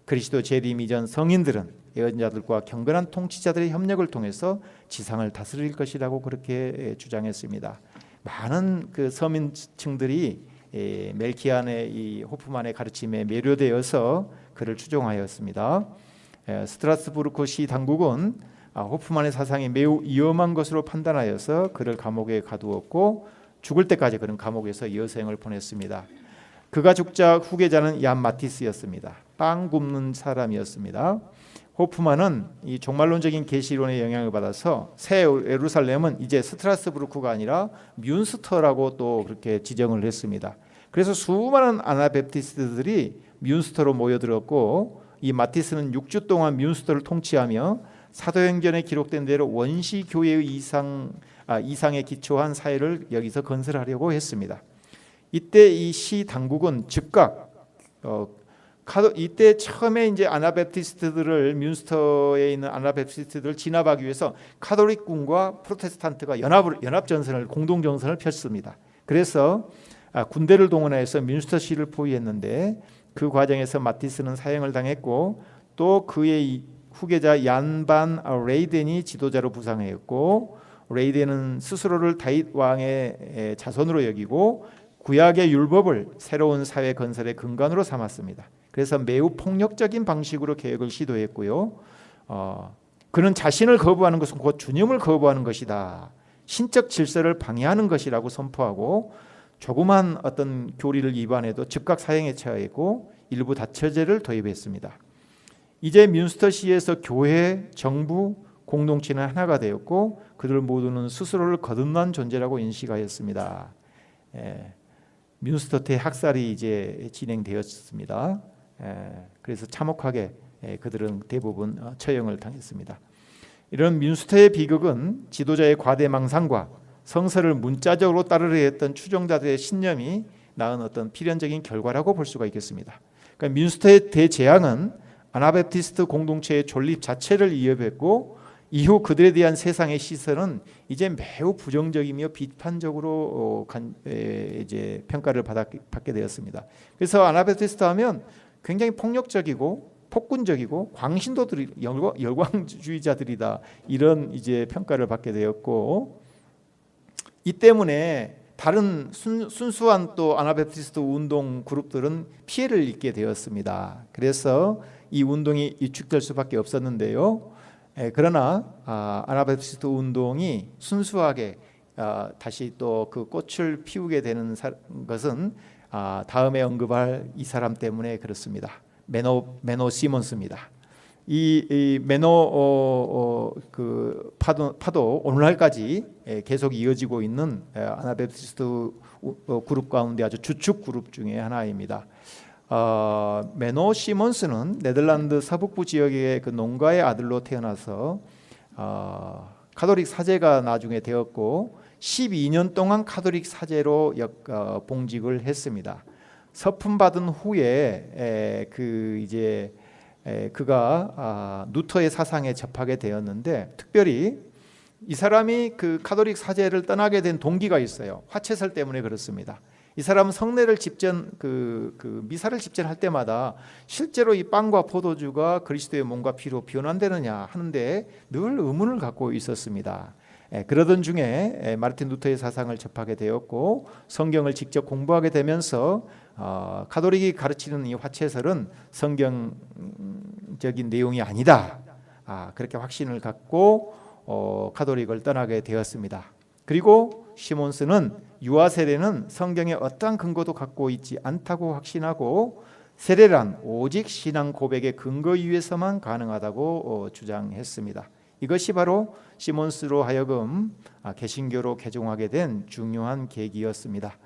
그리스도 재림 이전 성인들은 예언자들과 경건한 통치자들의 협력을 통해서 지상을 다스릴 것이라고 그렇게 주장했습니다. 많은 서민층들이 멜키안의 이 호프만의 가르침에 매료되어서 그를 추종하였습니다. 스트라스부르크 시 당국은 호프만의 사상이 매우 위험한 것으로 판단하여서 그를 감옥에 가두었고 죽을 때까지 그는 감옥에서 여생을 보냈습니다. 그가 죽자 후계자는 얀 마티스였습니다. 빵 굽는 사람이었습니다. 호프만은 이 종말론적인 계시론의 영향을 받아서 새 예루살렘은 이제 스트라스부르크가 아니라 뮌스터라고 또 그렇게 지정을 했습니다. 그래서 수많은 아나베프티스트들이 뮌스터로 모여들었고 이 마티스는 6주 동안 뮌스터를 통치하며 사도행전에 기록된 대로 원시 교회의 이상에 기초한 사회를 여기서 건설하려고 했습니다. 이때 이 시 당국은 즉각 이때 처음에 이제 아나베프티스트들을 뮌스터에 있는 아나베프티스트들을 진압하기 위해서 카톨릭군과 프로테스탄트가 연합 전선을 공동 전선을 폈습니다. 그래서 군대를 동원해서 뮌스터시를 포위했는데 그 과정에서 마티스는 사형을 당했고 또 그의 후계자 얀반 레이덴이 지도자로 부상했고 레이덴은 스스로를 다윗 왕의 자손으로 여기고 구약의 율법을 새로운 사회 건설의 근간으로 삼았습니다. 그래서 매우 폭력적인 방식으로 개혁을 시도했고요. 그는 자신을 거부하는 것은 곧 주님을 거부하는 것이다. 신적 질서를 방해하는 것이라고 선포하고 조그만 어떤 교리를 위반해도 즉각 사형에 처하였고 일부 다처제를 도입했습니다. 이제 뮌스터시에서 교회, 정부, 공동체는 하나가 되었고 그들 모두는 스스로를 거듭난 존재라고 인식하였습니다. 뮌스터 대학살이 이제 진행되었습니다. 그래서 참혹하게 그들은 대부분 처형을 당했습니다. 이런 뮌스터의 비극은 지도자의 과대망상과 성서를 문자적으로 따르려 했던 추종자들의 신념이 낳은 어떤 필연적인 결과라고 볼 수가 있겠습니다. 그러니까 뮌스터의 대재앙은 아나베프티스트 공동체의 존립 자체를 위협했고 이후 그들에 대한 세상의 시선은 이제 매우 부정적이며 비판적으로 이제 평가를 받게 되었습니다. 그래서 아나베프티스트 하면 굉장히 폭력적이고 폭군적이고 광신도들이 열광주의자들이다 이런 이제 평가를 받게 되었고 이 때문에 다른 순수한 또 아나베프티스트 운동 그룹들은 피해를 입게 되었습니다. 그래서 이 운동이 위축될 수밖에 없었는데요. 그러나 아나베프티스트 운동이 순수하게 다시 또 그 꽃을 피우게 되는 것은 다음에 언급할 이 사람 때문에 그렇습니다. 메노 시몬스입니다. 이 메노 그 파도 오늘날까지 계속 이어지고 있는 아나베프티스트 그룹 가운데 아주 주축 그룹 중에 하나입니다. 메노 시몬스는 네덜란드 서북부 지역의 그 농가의 아들로 태어나서 카톨릭 사제가 나중에 되었고 12년 동안 카톨릭 사제로 봉직을 했습니다. 서품 받은 후에 그가 루터의 사상에 접하게 되었는데 특별히 이 사람이 그 카톨릭 사제를 떠나게 된 동기가 있어요. 화채설 때문에 그렇습니다. 이 사람은 성례를 미사를 집전할 때마다 실제로 이 빵과 포도주가 그리스도의 몸과 피로 변환되느냐 하는데 늘 의문을 갖고 있었습니다. 그러던 중에 마르틴 루터의 사상을 접하게 되었고 성경을 직접 공부하게 되면서 가톨릭이 가르치는 이 화채설은 성경적인 내용이 아니다. 그렇게 확신을 갖고 가톨릭을 떠나게 되었습니다. 그리고 시몬스는 유아 세례는 성경에 어떠한 근거도 갖고 있지 않다고 확신하고 세례란 오직 신앙 고백의 근거 위에서만 가능하다고 주장했습니다. 이것이 바로 시몬스로 하여금 개신교로 개종하게 된 중요한 계기였습니다.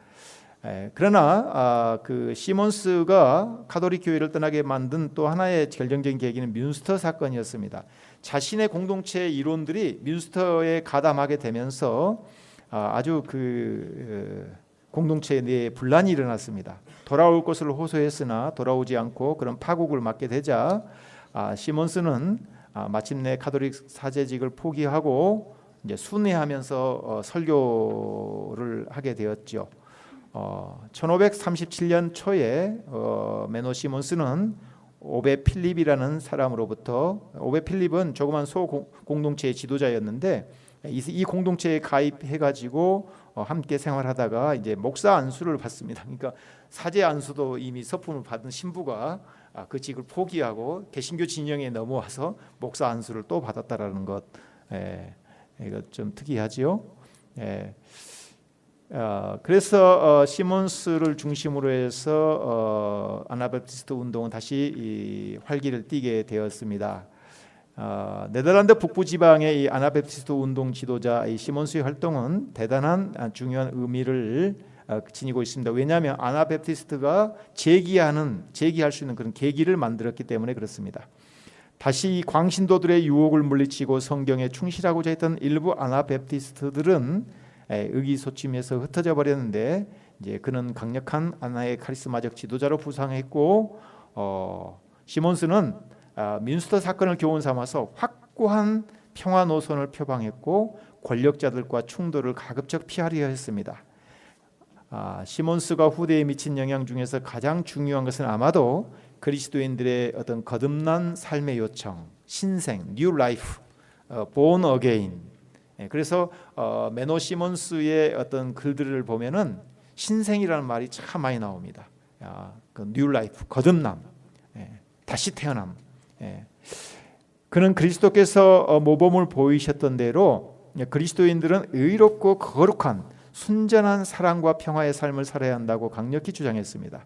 그러나 그 시몬스가 가톨릭 교회를 떠나게 만든 또 하나의 결정적인 계기는 뮌스터 사건이었습니다. 자신의 공동체의 이론들이 뮌스터에 가담하게 되면서 아주 그 공동체 내에 분란이 일어났습니다. 돌아올 것을 호소했으나 돌아오지 않고 그런 파국을 맞게 되자 시몬스는 마침내 가톨릭 사제직을 포기하고 이제 순회하면서 설교를 하게 되었죠. 1537년 초에 메노 시몬스는 오베 필립이라는 사람으로부터 오베 필립은 조그만 소공동체의 지도자였는데 이 공동체에 가입해가지고 함께 생활하다가 이제 목사 안수를 받습니다. 그러니까 사제 안수도 이미 서품을 받은 신부가 그 직을 포기하고 개신교 진영에 넘어와서 목사 안수를 또 받았다라는 것, 이거 좀 특이하지요. 그래서 시몬스를 중심으로 해서 아나베프티스트 운동은 다시 활기를 띠게 되었습니다. 네덜란드 북부 지방의 이 아나베프티스트 운동 지도자 이 시몬스의 활동은 대단한 중요한 의미를 지니고 있습니다. 왜냐하면 아나베프티스트가 제기할 수 있는 그런 계기를 만들었기 때문에 그렇습니다. 다시 이 광신도들의 유혹을 물리치고 성경에 충실하고자 했던 일부 아나베프티스트들은 의기소침해서 흩어져 버렸는데 이제 그는 강력한 하나의 카리스마적 지도자로 부상했고 시몬스는 민스터 사건을 교훈 삼아서 확고한 평화 노선을 표방했고 권력자들과 충돌을 가급적 피하려 했습니다. 시몬스가 후대에 미친 영향 중에서 가장 중요한 것은 아마도 그리스도인들의 어떤 거듭난 삶의 요청, 신생, 뉴 라이프, born again. 그래서 메노 시몬스의 어떤 글들을 보면은 신생이라는 말이 참 많이 나옵니다. 그 뉴 라이프, 거듭남, 다시 태어남. 그는 그리스도께서 모범을 보이셨던 대로 그리스도인들은 의롭고 거룩한 순전한 사랑과 평화의 삶을 살아야 한다고 강력히 주장했습니다.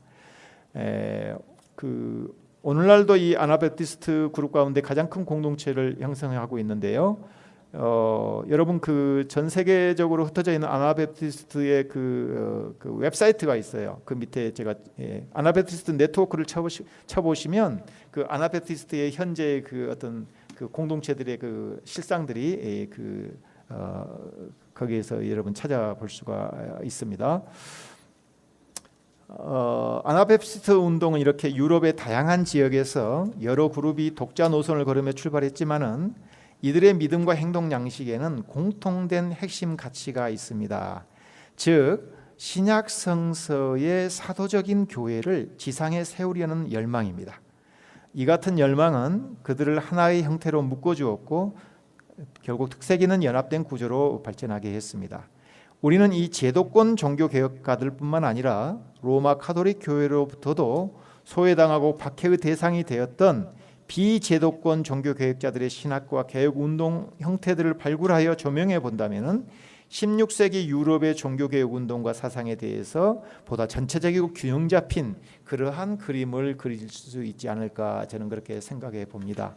오늘날도 이 아나베프티스트 그룹 가운데 가장 큰 공동체를 형성하고 있는데요. 여러분 전 세계적으로 흩어져 있는 아나베프티스트의 그 웹사이트가 있어요. 그 밑에 제가 아나베프티스트 네트워크를 쳐보시면 그 아나베프티스트의 현재 그 어떤 그 공동체들의 그 실상들이 거기에서 여러분 찾아볼 수가 있습니다. 아나베프티스트 운동은 이렇게 유럽의 다양한 지역에서 여러 그룹이 독자 노선을 걸으며 출발했지만은 이들의 믿음과 행동 양식에는 공통된 핵심 가치가 있습니다. 즉 신약 성서의 사도적인 교회를 지상에 세우려는 열망입니다. 이 같은 열망은 그들을 하나의 형태로 묶어주었고 결국 특색 있는 연합된 구조로 발전하게 했습니다. 우리는 이 제도권 종교개혁가들뿐만 아니라 로마 카톨릭 교회로부터도 소외당하고 박해의 대상이 되었던 비제도권 종교개혁자들의 신학과 개혁운동 형태들을 발굴하여 조명해 본다면 16세기 유럽의 종교개혁운동과 사상에 대해서 보다 전체적이고 균형 잡힌 그러한 그림을 그릴 수 있지 않을까 저는 그렇게 생각해 봅니다.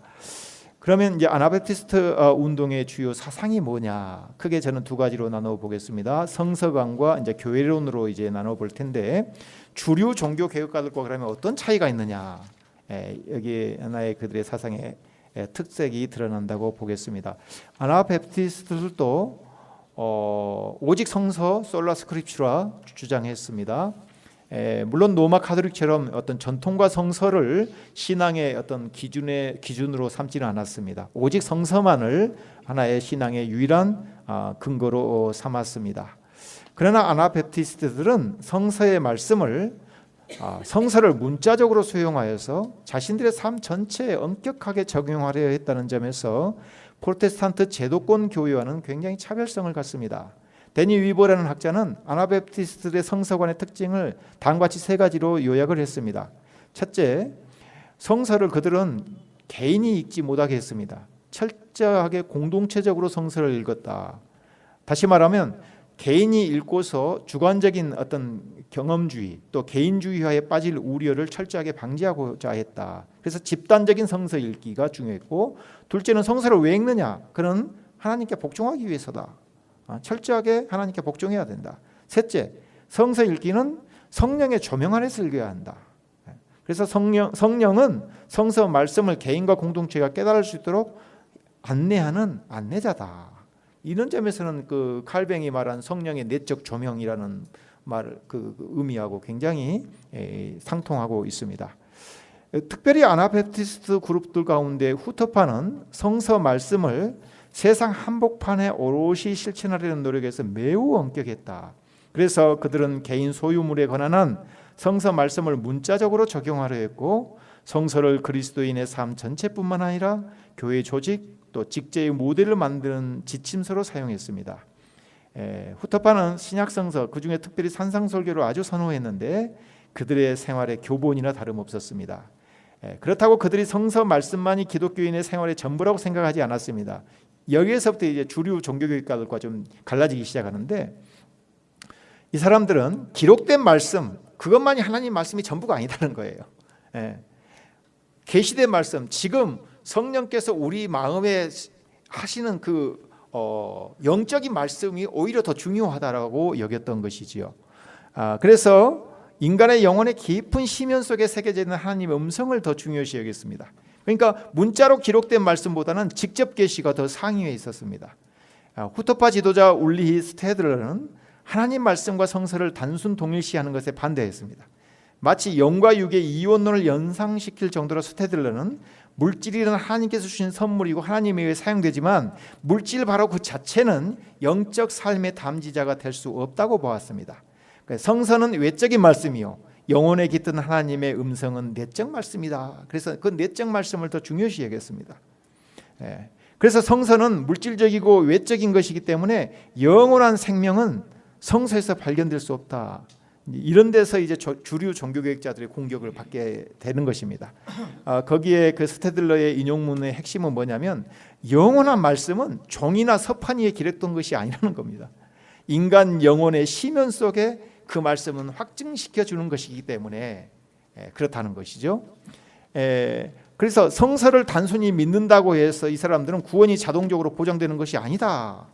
그러면 이제 아나베프티스트 운동의 주요 사상이 뭐냐? 크게 저는 두 가지로 나눠 보겠습니다. 성서관과 이제 교회론으로 이제 나눠 볼 텐데 주류 종교 개혁가들과 그러면 어떤 차이가 있느냐? 여기 하나의 그들의 사상의 특색이 드러난다고 보겠습니다. 아나베프티스트들도 오직 성서 솔라 스크립추라 주장했습니다. 물론 로마 카톨릭처럼 어떤 전통과 성서를 신앙의 어떤 기준으로 삼지는 않았습니다. 오직 성서만을 하나의 신앙의 유일한 근거로 삼았습니다. 그러나 아나베프티스트들은 성서의 말씀을 성서를 문자적으로 수용하여서 자신들의 삶 전체에 엄격하게 적용하려 했다는 점에서 프로테스탄트 제도권 교회와는 굉장히 차별성을 갖습니다. 데니 위버라는 학자는 아나베프티스트의 성서관의 특징을 다음과 같이 세 가지로 요약을 했습니다. 첫째, 성서를 그들은 개인이 읽지 못하게 했습니다. 철저하게 공동체적으로 성서를 읽었다. 다시 말하면 개인이 읽고서 주관적인 어떤 경험주의 또 개인주의화에 빠질 우려를 철저하게 방지하고자 했다. 그래서 집단적인 성서 읽기가 중요했고, 둘째는 성서를 왜 읽느냐? 그는 하나님께 복종하기 위해서다. 철저하게 하나님께 복종해야 된다. 셋째, 성서 읽기는 성령의 조명 아래서 읽어야 한다. 그래서 성령은 성서 말씀을 개인과 공동체가 깨달을 수 있도록 안내하는 안내자다. 이런 점에서는 그 칼뱅이 말한 성령의 내적 조명이라는 말 그 의미하고 굉장히 상통하고 있습니다. 특별히 아나베프티스트 그룹들 가운데 후터파는 성서 말씀을 세상 한복판에 오롯이 실천하려는 노력에서 매우 엄격했다. 그래서 그들은 개인 소유물에 관한 성서 말씀을 문자적으로 적용하려 했고, 성서를 그리스도인의 삶 전체뿐만 아니라 교회 조직 또 직제의 모델을 만드는 지침서로 사용했습니다. 후터파는 신약성서, 그중에 특별히 산상설교를 아주 선호했는데 그들의 생활의 교본이나 다름없었습니다. 그렇다고 그들이 성서 말씀만이 기독교인의 생활의 전부라고 생각하지 않았습니다. 여기에서부터 이제 주류 종교교육가들과 좀 갈라지기 시작하는데, 이 사람들은 기록된 말씀, 그것만이 하나님 말씀이 전부가 아니다는 거예요. 계시된 말씀, 지금 성령께서 우리 마음에 하시는 그 영적인 말씀이 오히려 더 중요하다라고 여겼던 것이지요. 그래서 인간의 영혼의 깊은 심연 속에 새겨져 있는 하나님의 음성을 더 중요시 여겼습니다. 그러니까 문자로 기록된 말씀보다는 직접 계시가 더 상위에 있었습니다. 후터파 지도자 울리히 스테들러는 하나님 말씀과 성서를 단순 동일시하는 것에 반대했습니다. 마치 영과 육의 이원론을 연상시킬 정도로 스테들러는 물질이란 하나님께서 주신 선물이고 하나님에 의해 사용되지만 물질 바로 그 자체는 영적 삶의 담지자가 될 수 없다고 보았습니다. 성서는 외적인 말씀이요, 영혼에 깃든 하나님의 음성은 내적 말씀이다. 그래서 그 내적 말씀을 더 중요시 여겼습니다. 그래서 성서는 물질적이고 외적인 것이기 때문에 영원한 생명은 성서에서 발견될 수 없다. 이런 데서 이제 주류 종교개혁자들의 공격을 받게 되는 것입니다. 거기에 그 스테들러의 인용문의 핵심은 뭐냐면 영원한 말씀은 종이나 서판 위에 기록된 것이 아니라는 겁니다. 인간 영혼의 심연 속에 그 말씀은 확증시켜 주는 것이기 때문에 그렇다는 것이죠. 그래서 성서를 단순히 믿는다고 해서 이 사람들은 구원이 자동적으로 보장되는 것이 아니다.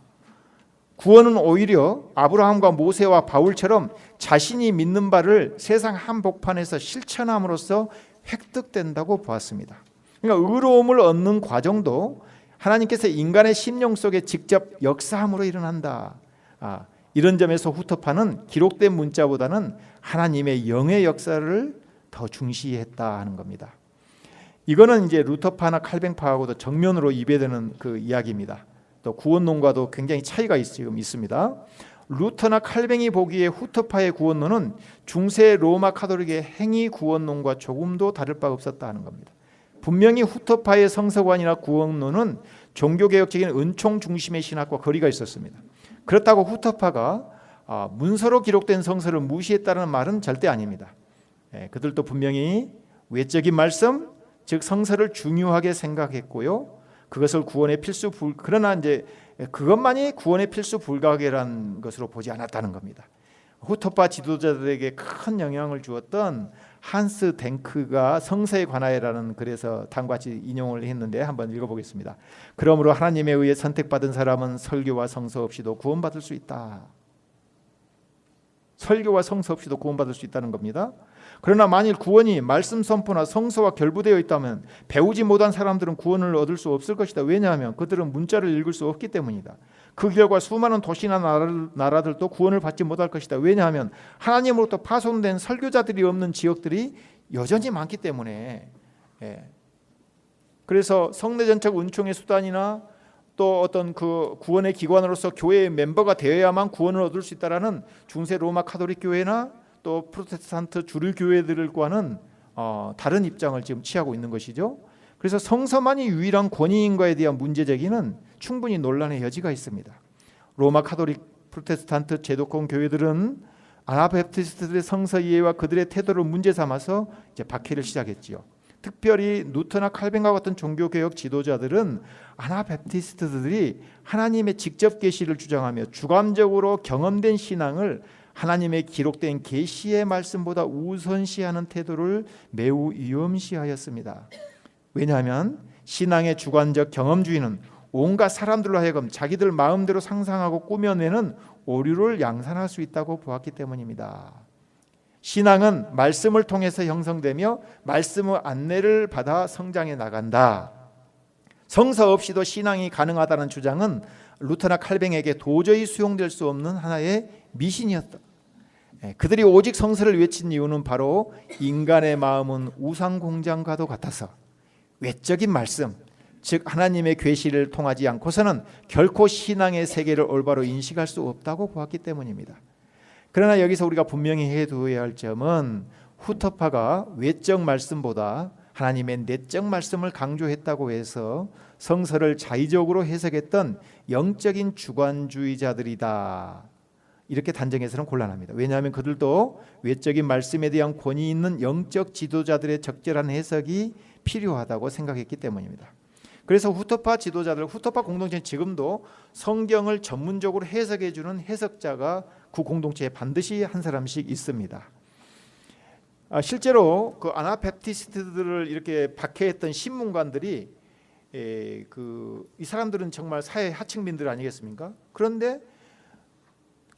구원은 오히려 아브라함과 모세와 바울처럼 자신이 믿는 바를 세상 한복판에서 실천함으로써 획득된다고 보았습니다. 그러니까 의로움을 얻는 과정도 하나님께서 인간의 심령 속에 직접 역사함으로 일어난다. 이런 점에서 후터파는 기록된 문자보다는 하나님의 영의 역사를 더 중시했다 하는 겁니다. 이거는 이제 루터파나 칼뱅파하고도 정면으로 이배되는 그 이야기입니다. 또 구원론과도 굉장히 차이가 지금 있습니다. 루터나 칼뱅이 보기에 후터파의 구원론은 중세 로마 카톨릭의 행위 구원론과 조금도 다를 바가 없었다 하는 겁니다. 분명히 후터파의 성서관이나 구원론은 종교개혁적인 은총 중심의 신학과 거리가 있었습니다. 그렇다고 후터파가 문서로 기록된 성서를 무시했다는 말은 절대 아닙니다. 그들도 분명히 외적인 말씀, 즉 성서를 중요하게 생각했고요. 그것을 구원의 필수 그러나 이제 그것만이 구원의 필수 불가결한 것으로 보지 않았다는 겁니다. 후터파 지도자들에게 큰 영향을 주었던 한스 댕크가 성서에 관하여라는 글에서 다음과 같이 인용을 했는데 한번 읽어보겠습니다. 그러므로 하나님에 의해 선택받은 사람은 설교와 성서 없이도 구원받을 수 있다. 설교와 성서 없이도 구원받을 수 있다는 겁니다. 그러나 만일 구원이 말씀 선포나 성서와 결부되어 있다면 배우지 못한 사람들은 구원을 얻을 수 없을 것이다. 왜냐하면 그들은 문자를 읽을 수 없기 때문이다. 그 결과 수많은 도시나 나라들도 구원을 받지 못할 것이다. 왜냐하면 하나님으로부터 파손된 설교자들이 없는 지역들이 여전히 많기 때문에. 그래서 성내전적 은총의 수단이나 또 어떤 그 구원의 기관으로서 교회의 멤버가 되어야만 구원을 얻을 수 있다라는 중세 로마 카톨릭 교회나 또 프로테스탄트 주류 교회들과는 다른 입장을 지금 취하고 있는 것이죠. 그래서 성서만이 유일한 권위인가에 대한 문제 제기는 충분히 논란의 여지가 있습니다. 로마 카톨릭 프로테스탄트 제도권 교회들은 아나베프티스트들의 성서 이해와 그들의 태도를 문제 삼아서 이제 박해를 시작했지요. 특별히 루터나 칼뱅과 같은 종교개혁 지도자들은 아나베프티스트들이 하나님의 직접 계시를 주장하며 주관적으로 경험된 신앙을 하나님의 기록된 계시의 말씀보다 우선시하는 태도를 매우 위험시하였습니다. 왜냐하면 신앙의 주관적 경험주의는 온갖 사람들로 하여금 자기들 마음대로 상상하고 꾸며내는 오류를 양산할 수 있다고 보았기 때문입니다. 신앙은 말씀을 통해서 형성되며 말씀의 안내를 받아 성장해 나간다. 성서 없이도 신앙이 가능하다는 주장은 루터나 칼뱅에게 도저히 수용될 수 없는 하나의 미신이었다. 그들이 오직 성서를 외친 이유는 바로 인간의 마음은 우상 공장과도 같아서 외적인 말씀, 즉 하나님의 계시를 통하지 않고서는 결코 신앙의 세계를 올바로 인식할 수 없다고 보았기 때문입니다. 그러나 여기서 우리가 분명히 해두어야 할 점은 후터파가 외적 말씀보다 하나님의 내적 말씀을 강조했다고 해서 성서를 자의적으로 해석했던 영적인 주관주의자들이다. 이렇게 단정해서는 곤란합니다. 왜냐하면 그들도 외적인 말씀에 대한 권위 있는 영적 지도자들의 적절한 해석이 필요하다고 생각했기 때문입니다. 그래서 후터파 지도자들, 후터파 공동체는 지금도 성경을 전문적으로 해석해 주는 해석자가 그 공동체에 반드시 한 사람씩 있습니다. 실제로 그 아나베프티스트들을 이렇게 박해했던 신문관들이 이 사람들은 정말 사회 하층민들 아니겠습니까? 그런데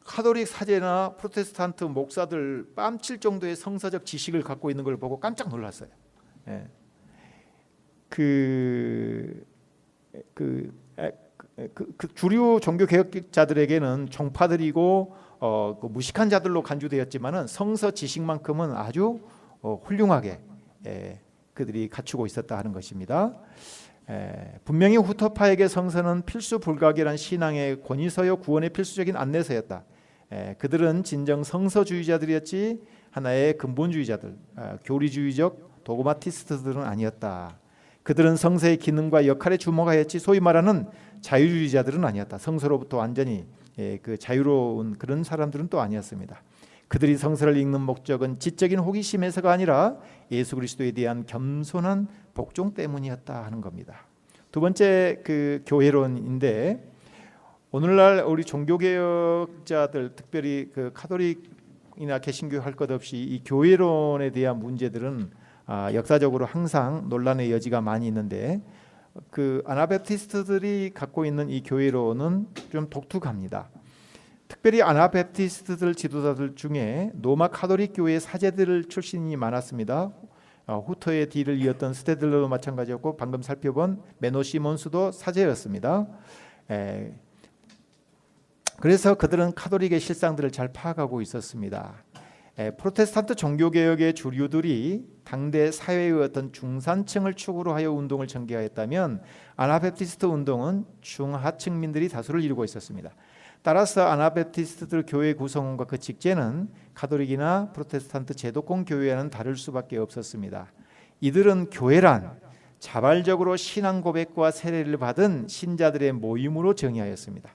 카톨릭 사제나 프로테스탄트 목사들 뺨칠 정도의 성서적 지식을 갖고 있는 걸 보고 깜짝 놀랐어요. 예. 그 주류 종교 개혁자들에게는 종파들이고 그 무식한 자들로 간주되었지만은 성서 지식만큼은 아주 훌륭하게 그들이 갖추고 있었다 하는 것입니다. 분명히 후터파에게 성서는 필수 불가결한 신앙의 권위서요 구원의 필수적인 안내서였다. 그들은 진정 성서주의자들이었지 하나의 근본주의자들, 교리주의적 도그마티스트들은 아니었다. 그들은 성서의 기능과 역할에 주목하였지 소위 말하는 자유주의자들은 아니었다. 성서로부터 완전히 그 자유로운 그런 사람들은 또 아니었습니다. 그들이 성서를 읽는 목적은 지적인 호기심에서가 아니라 예수 그리스도에 대한 겸손한 복종 때문이었다 하는 겁니다. 두 번째 그 교회론인데, 오늘날 우리 종교개혁자들, 특별히 그 카톨릭이나 개신교 할 것 없이 이 교회론에 대한 문제들은 역사적으로 항상 논란의 여지가 많이 있는데, 그 아나베프티스트들이 갖고 있는 이 교회론은 좀 독특합니다. 특별히 아나베프티스트들 지도자들 중에 로마 카톨릭 교회 사제들 출신이 많았습니다. 후터의 뒤를 이었던 스테들러도 마찬가지였고, 방금 살펴본 메노 시몬스도 사제였습니다. 그래서 그들은 카톨릭의 실상들을 잘 파악하고 있었습니다. 프로테스탄트 종교개혁의 주류들이 당대 사회의 어떤 중산층을 축으로 하여 운동을 전개하였다면, 아나베프티스트 운동은 중하층민들이 다수를 이루고 있었습니다. 따라서 아나베프티스트들 교회 구성원과 그 직제는 가톨릭이나 프로테스탄트 제도권 교회와는 다를 수밖에 없었습니다. 이들은 교회란 자발적으로 신앙 고백과 세례를 받은 신자들의 모임으로 정의하였습니다.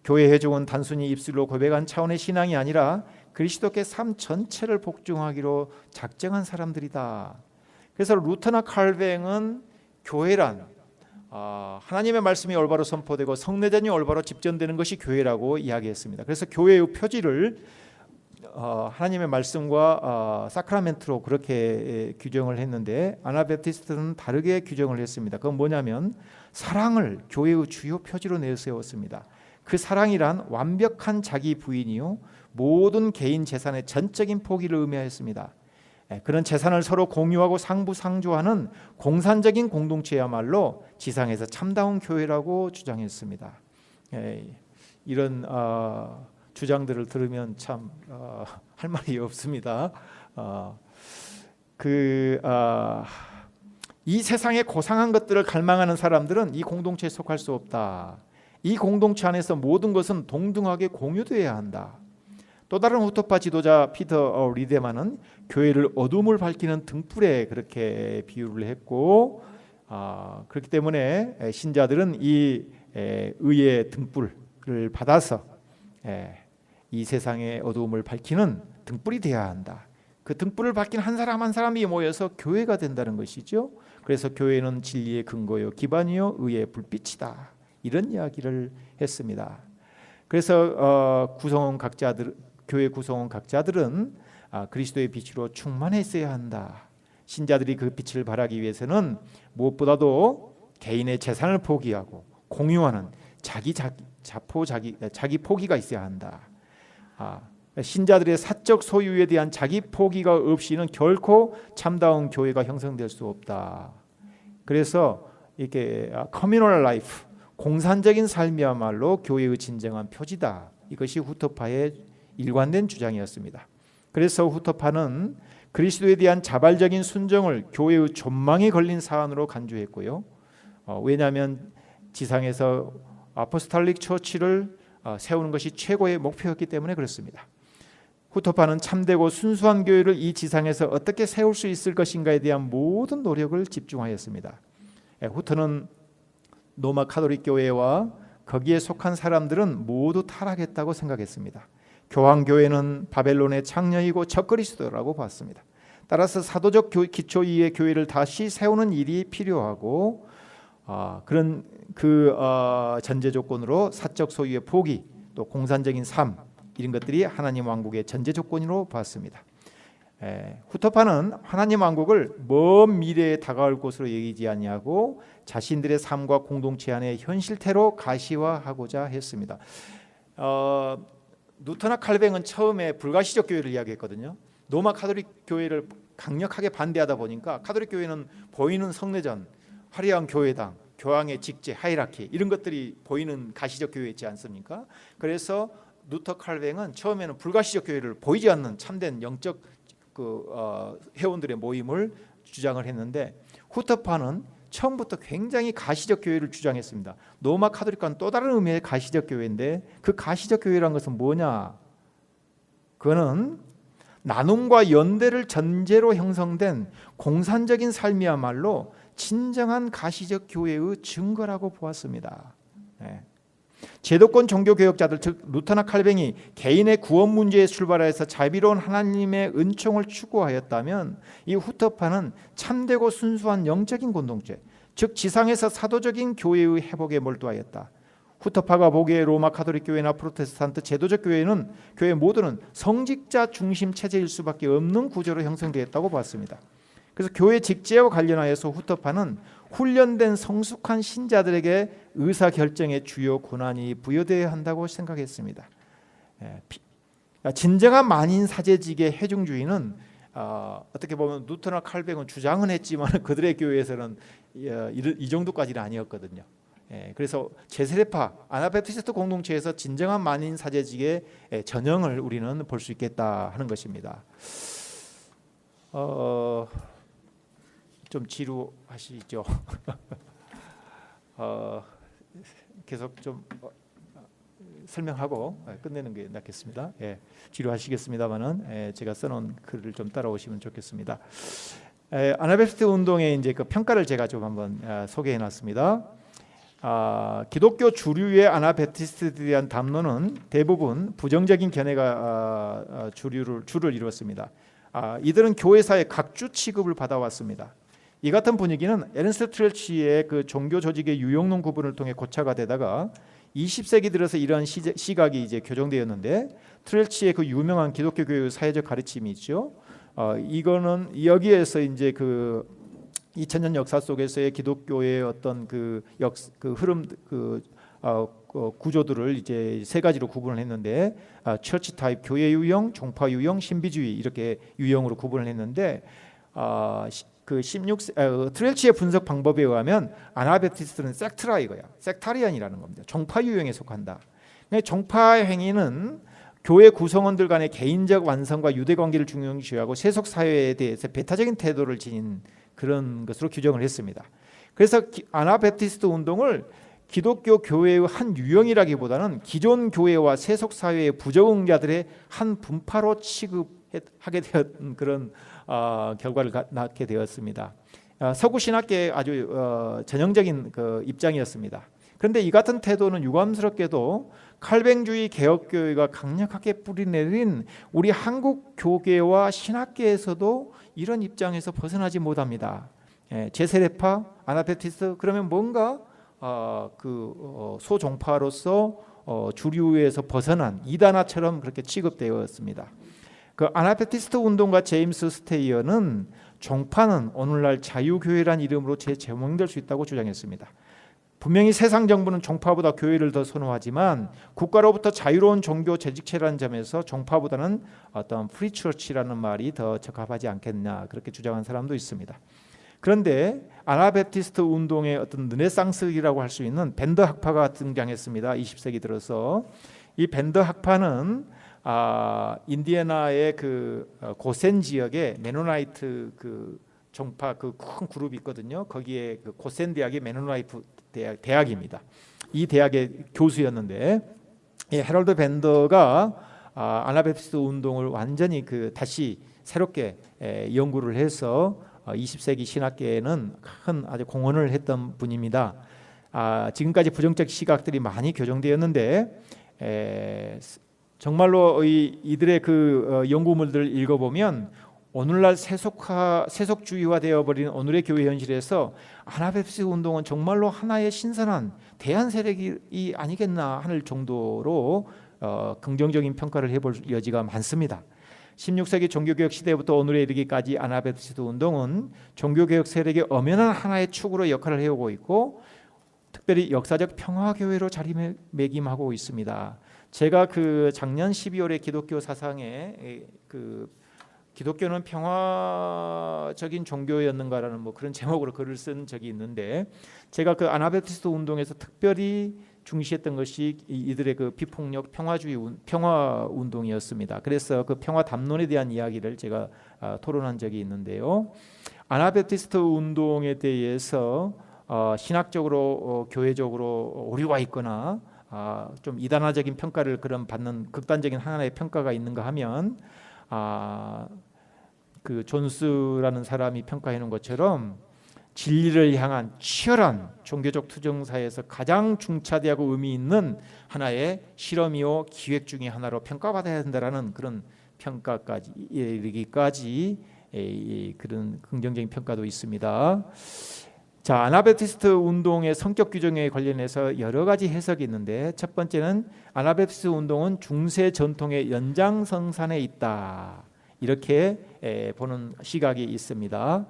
교회 회중은 단순히 입술로 고백한 차원의 신앙이 아니라 그리스도께 삶 전체를 복종하기로 작정한 사람들이다. 그래서 루터나 칼뱅은 교회란 하나님의 말씀이 올바로 선포되고 성례전이 올바로 집전되는 것이 교회라고 이야기했습니다. 그래서 교회의 표지를 하나님의 말씀과 사크라멘트로 그렇게 규정을 했는데, 아나베프티스트는 다르게 규정을 했습니다. 그건 뭐냐면 사랑을 교회의 주요 표지로 내세웠습니다. 그 사랑이란 완벽한 자기 부인이요 모든 개인 재산의 전적인 포기를 의미하였습니다. 그런 재산을 서로 공유하고 상부상조하는 공산적인 공동체야말로 지상에서 참다운 교회라고 주장했습니다. 이런 주장들을 들으면 참 할 말이 없습니다. 이 세상의 고상한 것들을 갈망하는 사람들은 이 공동체에 속할 수 없다. 이 공동체 안에서 모든 것은 동등하게 공유되어야 한다. 또 다른 후터파 지도자 피터 리데만은 교회를 어둠을 밝히는 등불에 그렇게 비유를 했고, 그렇기 때문에 신자들은 이 의의 등불을 받아서 이 세상의 어두움을 밝히는 등불이 되어야 한다. 그 등불을 밝힌 한 사람 한 사람이 모여서 교회가 된다는 것이죠. 그래서 교회는 진리의 근거요 기반이요 의의 불빛이다. 이런 이야기를 했습니다. 그래서 교회 구성원 각자들은 그리스도의 빛으로 충만해 있어야 한다. 신자들이 그 빛을 발하기 위해서는 무엇보다도 개인의 재산을 포기하고 공유하는 자기 포기가 있어야 한다. 신자들의 사적 소유에 대한 자기 포기가 없이는 결코 참다운 교회가 형성될 수 없다. 그래서 이렇게 커뮤널 라이프, 공산적인 삶이야말로 교회의 진정한 표지다. 이것이 후터파의 일관된 주장이었습니다. 그래서 후터파는 그리스도에 대한 자발적인 순종을 교회의 존망에 걸린 사안으로 간주했고요. 왜냐하면 지상에서 아포스톨릭 처치를 세우는 것이 최고의 목표였기 때문에 그렇습니다. 후터파는 참되고 순수한 교회를 이 지상에서 어떻게 세울 수 있을 것인가에 대한 모든 노력을 집중하였습니다. 후터는 로마 카톨릭 교회와 거기에 속한 사람들은 모두 타락했다고 생각했습니다. 교황교회는 바벨론의 창녀이고 적그리스도라고 봤습니다. 따라서 사도적 기초 위의 교회를 다시 세우는 일이 필요하고, 그런 전제 조건으로 사적 소유의 포기, 또 공산적인 삶, 이런 것들이 하나님 왕국의 전제 조건으로 봤습니다. 후터파는 하나님 왕국을 먼 미래에 다가올 곳으로 여기지 아니하고 자신들의 삶과 공동체 안에 현실태로 가시화하고자 했습니다. 누터나 칼뱅은 처음에 불가시적 교회를 이야기했거든요. 로마 가톨릭 교회를 강력하게 반대하다 보니까 가톨릭 교회는 보이는 성내전, 화려한 교회당, 교황의 직제, 하이라키 이런 것들이 보이는 가시적 교회였지 않습니까? 그래서 누터 칼뱅은 처음에는 불가시적 교회를 보이지 않는 참된 영적 회원들의 모임을 주장을 했는데, 후터파는 처음부터 굉장히 가시적 교회를 주장했습니다. 로마 카톨릭과는 또 다른 의미의 가시적 교회인데, 그 가시적 교회란 것은 뭐냐? 그거는 나눔과 연대를 전제로 형성된 공산적인 삶이야말로 진정한 가시적 교회의 증거라고 보았습니다. 제도권 종교개혁자들, 즉 루터나 칼뱅이 개인의 구원 문제에 출발해서 자비로운 하나님의 은총을 추구하였다면, 이 후터파는 참되고 순수한 영적인 공동체, 즉 지상에서 사도적인 교회의 회복에 몰두하였다. 후터파가 보기에 로마 가톨릭 교회나 프로테스탄트 제도적 교회 모두는 성직자 중심 체제일 수밖에 없는 구조로 형성되었다고 봤습니다. 그래서 교회 직제와 관련하여서 후터파는 훈련된 성숙한 신자들에게 의사결정의 주요 권한이 부여되어야 한다고 생각했습니다. 진정한 만인 사제직의 해중주의는 어떻게 보면 누터나 칼뱅은 주장은 했지만 그들의 교회에서는 이 정도까지는 아니었거든요. 그래서 제세례파 아나베프티스트 공동체에서 진정한 만인 사제직의 전형을 우리는 볼 수 있겠다 하는 것입니다. 좀 지루하시죠? 계속 좀 설명하고 끝내는 게 낫겠습니다. 지루하시겠습니다만은 제가 써놓은 글을 좀 따라오시면 좋겠습니다. 아나베프티스트 운동의 이제 그 평가를 제가 좀 한번 소개해놨습니다. 기독교 주류의 아나베프티스트에 대한 담론은 대부분 부정적인 견해가 주를 이루었습니다. 이들은 교회사의 각주 취급을 받아왔습니다. 이 같은 분위기는 에른스트 트렐치의 그 종교 조직의 유형론 구분을 통해 고착화 되다가 20세기 들어서 이러한 시각이 이제 교정되었는데, 트렐치의 그 유명한 기독교 교회의 사회적 가르침이 있죠. 이거는 여기에서 이제 그 2000년 역사 속에서의 기독교의 어떤 그 흐름 구조들을 이제 세 가지로 구분을 했는데, 처치 타입, 교회 유형, 종파 유형, 신비주의 이렇게 유형으로 구분을 했는데, 트렐치의 분석 방법에 의하면 아나베프티스트는 섹트라 이거야. 섹타리안이라는 겁니다. 종파 유형에 속한다. 종파 행위는 교회 구성원들 간의 개인적 완성과 유대 관계를 중요시하고 세속 사회에 대해서 배타적인 태도를 지닌 그런 것으로 규정을 했습니다. 그래서 아나베프티스트 운동을 기독교 교회의 한 유형이라기보다는 기존 교회와 세속 사회의 부적응자들의 한 분파로 취급하게 되었던 그런 결과를 낳게 되었습니다. 서구 신학계의 아주 전형적인 그 입장이었습니다. 그런데 이 같은 태도는 유감스럽게도 칼뱅주의 개혁교회가 강력하게 뿌리내린 우리 한국 교계와 신학계에서도 이런 입장에서 벗어나지 못합니다. 제세례파, 아나베프티스트, 그러면 뭔가 소종파로서 주류에서 벗어난 이단화처럼 그렇게 취급되었습니다. 그 아나베프티스트 운동가 제임스 스테이어는 종파는 오늘날 자유교회란 이름으로 재제명될 수 있다고 주장했습니다. 분명히 세상 정부는 종파보다 교회를 더 선호하지만 국가로부터 자유로운 종교 재직체라는 점에서 종파보다는 어떤 프리처치라는 말이 더 적합하지 않겠냐, 그렇게 주장한 사람도 있습니다. 그런데 아나베프티스트 운동의 어떤 르네상스라고 할 수 있는 벤더 학파가 등장했습니다. 20세기 들어서 이 벤더 학파는 인디애나의 그 고센 지역에 메노나이트 그 종파 그 큰 그룹이 있거든요. 거기에 그 고센 대학이 메노나이트 대학입니다. 이 대학의 교수였는데, 헤럴드 벤더가 아나베프티스트 운동을 완전히 다시 새롭게 연구를 해서 20세기 신학계에는 큰 아주 공헌을 했던 분입니다. 지금까지 부정적 시각들이 많이 교정되었는데, 정말로 이들의 그 연구물들을 읽어보면 오늘날 세속주의화 되어버린 오늘의 교회 현실에서 아나베프티스트 운동은 정말로 하나의 신선한 대안 세력이 아니겠나 할 정도로 긍정적인 평가를 해볼 여지가 많습니다. 16세기 종교개혁 시대부터 오늘에 이르기까지 아나베프티스트 운동은 종교개혁 세력의 엄연한 하나의 축으로 역할을 해오고 있고 특별히 역사적 평화교회로 자리매김하고 있습니다. 제가 그 작년 12월에 기독교 사상에 기독교는 평화적인 종교였는가라는 뭐 그런 제목으로 글을 쓴 적이 있는데 제가 그 아나베프티스트 운동에서 특별히 중시했던 것이 이들의 그 비폭력 평화 운동이었습니다. 그래서 그 평화 담론에 대한 이야기를 제가 토론한 적이 있는데요. 아나베프티스트 운동에 대해서 신학적으로 교회적으로 오류가 있거나 좀 이단화적인 평가를 그런 받는 극단적인 하나의 평가가 있는가 하면 그 존스라는 사람이 평가해 놓은 것처럼 진리를 향한 치열한 종교적 투쟁사에서 가장 중차대하고 의미 있는 하나의 실험이요 기획 중의 하나로 평가받아야 한다라는 그런 평가까지 이르기까지 그런 긍정적인 평가도 있습니다. 자, 아나베프티스트 운동의 성격 규정에 관련해서 여러 가지 해석이 있는데 첫 번째는 아나베프티스트 운동은 중세 전통의 연장성산에 있다. 이렇게 보는 시각이 있습니다.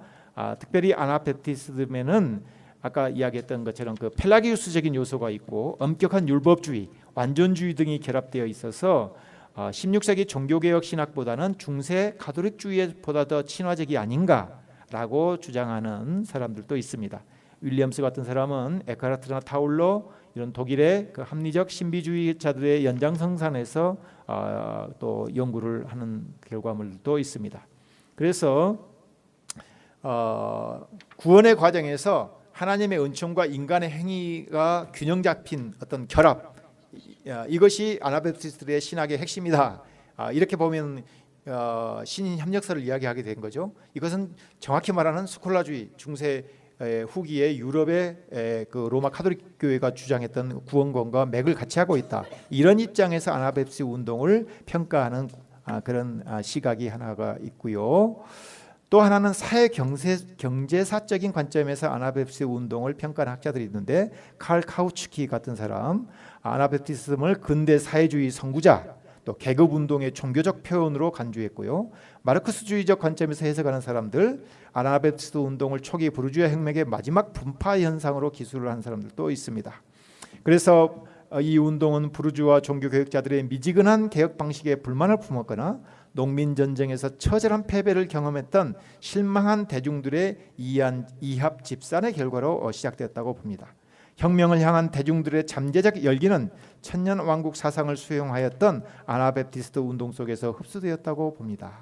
특별히 아나베프티스트면은 아까 이야기했던 것처럼 그 펠라기우스적인 요소가 있고 엄격한 율법주의, 완전주의 등이 결합되어 있어서 16세기 종교개혁 신학보다는 중세 가톨릭주의보다 더 친화적이 아닌가라고 주장하는 사람들도 있습니다. 윌리엄스 같은 사람은 에카르트나 타울러 이런 독일의 그 합리적 신비주의자들의 연장성산에서 또 연구를 하는 결과물도 있습니다. 그래서 구원의 과정에서 하나님의 은총과 인간의 행위가 균형 잡힌 어떤 결합, 이것이 아나베프티스트의 신학의 핵심이다. 이렇게 보면 신인 협력서를 이야기하게 된 거죠. 이것은 정확히 말하는 스콜라주의, 중세 후기의 유럽의 그 로마 카톨릭 교회가 주장했던 구원론과 맥을 같이 하고 있다. 이런 입장에서 아나베프티스트 운동을 평가하는 그런 시각이 하나가 있고요. 또 하나는 사회 경제사적인 관점에서 아나베프티스트 운동을 평가하는 학자들이 있는데 칼 카우츠키 같은 사람, 아나베프티즘을 근대 사회주의 선구자, 또 계급운동의 종교적 표현으로 간주했고요. 마르크스주의적 관점에서 해석하는 사람들, 아나베프티스트 운동을 초기 부르주아 혁명의 마지막 분파 현상으로 기술을 한 사람들도 있습니다. 그래서 이 운동은 부르주아 종교개혁자들의 미지근한 개혁 방식에 불만을 품었거나 농민전쟁에서 처절한 패배를 경험했던 실망한 대중들의 이합 집산의 결과로 시작되었다고 봅니다. 혁명을 향한 대중들의 잠재적 열기는 천년왕국 사상을 수용하였던 아나베프티스트 운동 속에서 흡수되었다고 봅니다.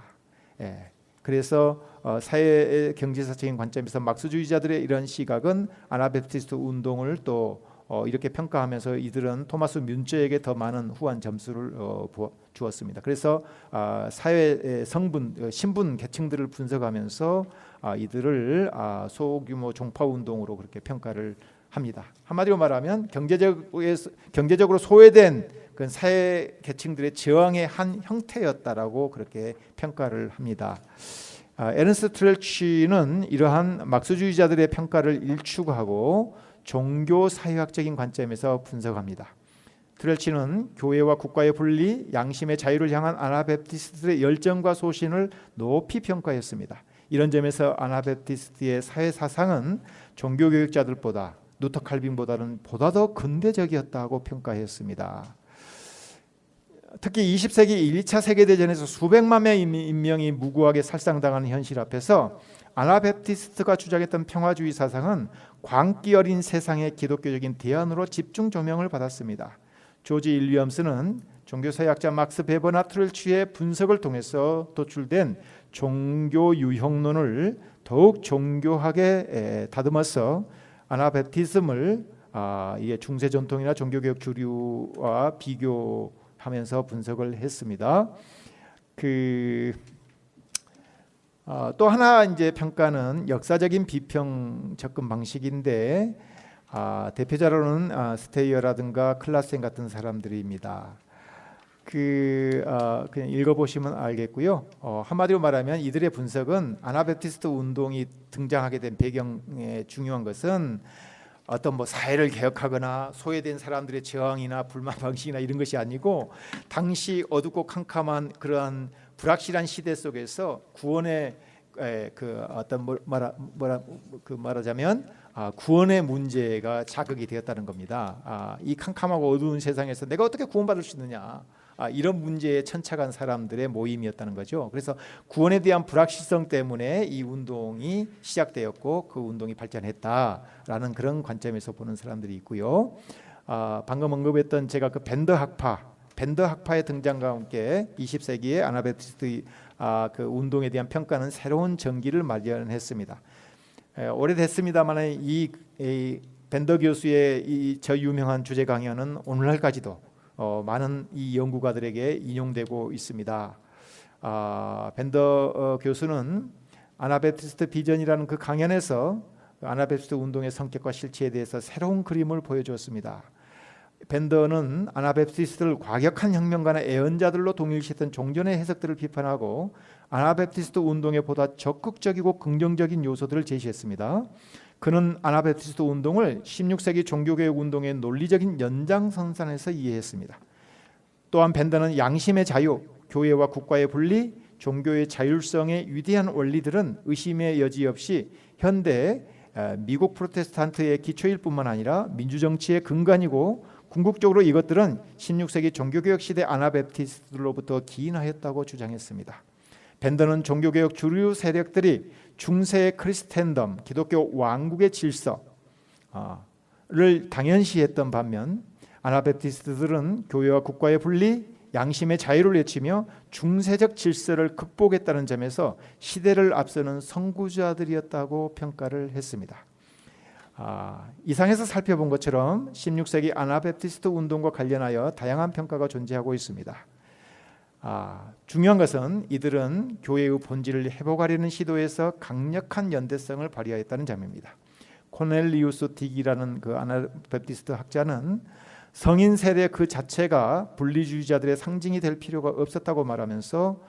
그래서 사회 경제사적인 관점에서 막스주의자들의 이런 시각은 아나베프티스트 운동을 또 이렇게 평가하면서 이들은 토마스 뮌처에게 더 많은 후한 점수를 주었습니다. 그래서 사회 성분, 신분 계층들을 분석하면서 이들을 소규모 종파 운동으로 그렇게 평가를 합니다. 한마디로 말하면 경제적으로 소외된 그 사회 계층들의 저항의 한 형태였다라고 그렇게 평가를 합니다. 에른스트 트렐치는 이러한 막스주의자들의 평가를 일축하고 종교 사회학적인 관점에서 분석합니다. 트렐치는 교회와 국가의 분리, 양심의 자유를 향한 아나베프티스트의 열정과 소신을 높이 평가했습니다. 이런 점에서 아나베프티스트의 사회 사상은 종교교육자들보다 루터 칼빈보다는 보다 더 근대적이었다고 평가했습니다. 특히 20세기 1, 2차 세계대전에서 수백만 명의 인명이 무고하게 살상당하는 현실 앞에서 아나베프티스트가 주장했던 평화주의 사상은 광기 어린 세상의 기독교적인 대안으로 집중 조명을 받았습니다. 조지 윌리엄스는 종교사회학자 막스 베버나 트렐치의 분석을 통해서 도출된 종교 유형론을 더욱 정교하게 다듬어서 아나베프티즘을 이게 중세 전통이나 종교개혁 주류와 비교하면서 분석을 했습니다. 또 하나 이제 평가는 역사적인 비평 접근 방식인데 대표자로는 스테이어라든가 클라센 같은 사람들입니다. 그냥 읽어보시면 알겠고요. 한마디로 말하면 이들의 분석은 아나베프티스트 운동이 등장하게 된 배경에 중요한 것은 어떤 사회를 개혁하거나 소외된 사람들의 저항이나 불만 방식이나 이런 것이 아니고 당시 어둡고 캄캄한 그러한 불확실한 시대 속에서 구원의 그 어떤 말하자면 구원의 문제가 자극이 되었다는 겁니다. 이 캄캄하고 어두운 세상에서 내가 어떻게 구원받을 수 있느냐, 이런 문제에 천착한 사람들의 모임이었다는 거죠. 그래서 구원에 대한 불확실성 때문에 이 운동이 시작되었고 그 운동이 발전했다라는 그런 관점에서 보는 사람들이 있고요. 방금 언급했던 제가 그 밴더 학파의 등장과 함께 20세기의 아나베프티스트 그 운동에 대한 평가는 새로운 전기를 마련했습니다. 오래됐습니다만 이 밴더 교수의 이 저 유명한 주제 강연은 오늘날까지도 많은 이 연구가들에게 인용되고 있습니다. 밴더 교수는 아나베프티스트 비전이라는 그 강연에서 아나베프티스트 운동의 성격과 실체에 대해서 새로운 그림을 보여주었습니다. 밴더는 아나베프티스트를 과격한 혁명가나 애언자들로 동일시했던 종전의 해석들을 비판하고 아나베프티스트 운동에 보다 적극적이고 긍정적인 요소들을 제시했습니다. 그는 아나베프티스트 운동을 16세기 종교개혁 운동의 논리적인 연장선상에서 이해했습니다. 또한 밴더는 양심의 자유, 교회와 국가의 분리, 종교의 자율성의 위대한 원리들은 의심의 여지 없이 현대 미국 프로테스탄트의 기초일 뿐만 아니라 민주정치의 근간이고 궁극적으로 이것들은 16세기 종교개혁 시대 아나베프티스트들로부터 기인하였다고 주장했습니다. 밴더는 종교개혁 주류 세력들이 중세의 크리스텐덤, 기독교 왕국의 질서를 당연시했던 반면 아나베프티스트들은 교회와 국가의 분리, 양심의 자유를 외치며 중세적 질서를 극복했다는 점에서 시대를 앞서는 선구자들이었다고 평가를 했습니다. 이상에서 살펴본 것처럼 16세기 아나베프티스트 운동과 관련하여 다양한 평가가 존재하고 있습니다. 중요한 것은 이들은 교회의 본질을 회복하려는 시도에서 강력한 연대성을 발휘하였다는 점입니다. 코넬리우스 딕이라는 그 아나베프티스트 학자는 성인 세대 그 자체가 분리주의자들의 상징이 될 필요가 없었다고 말하면서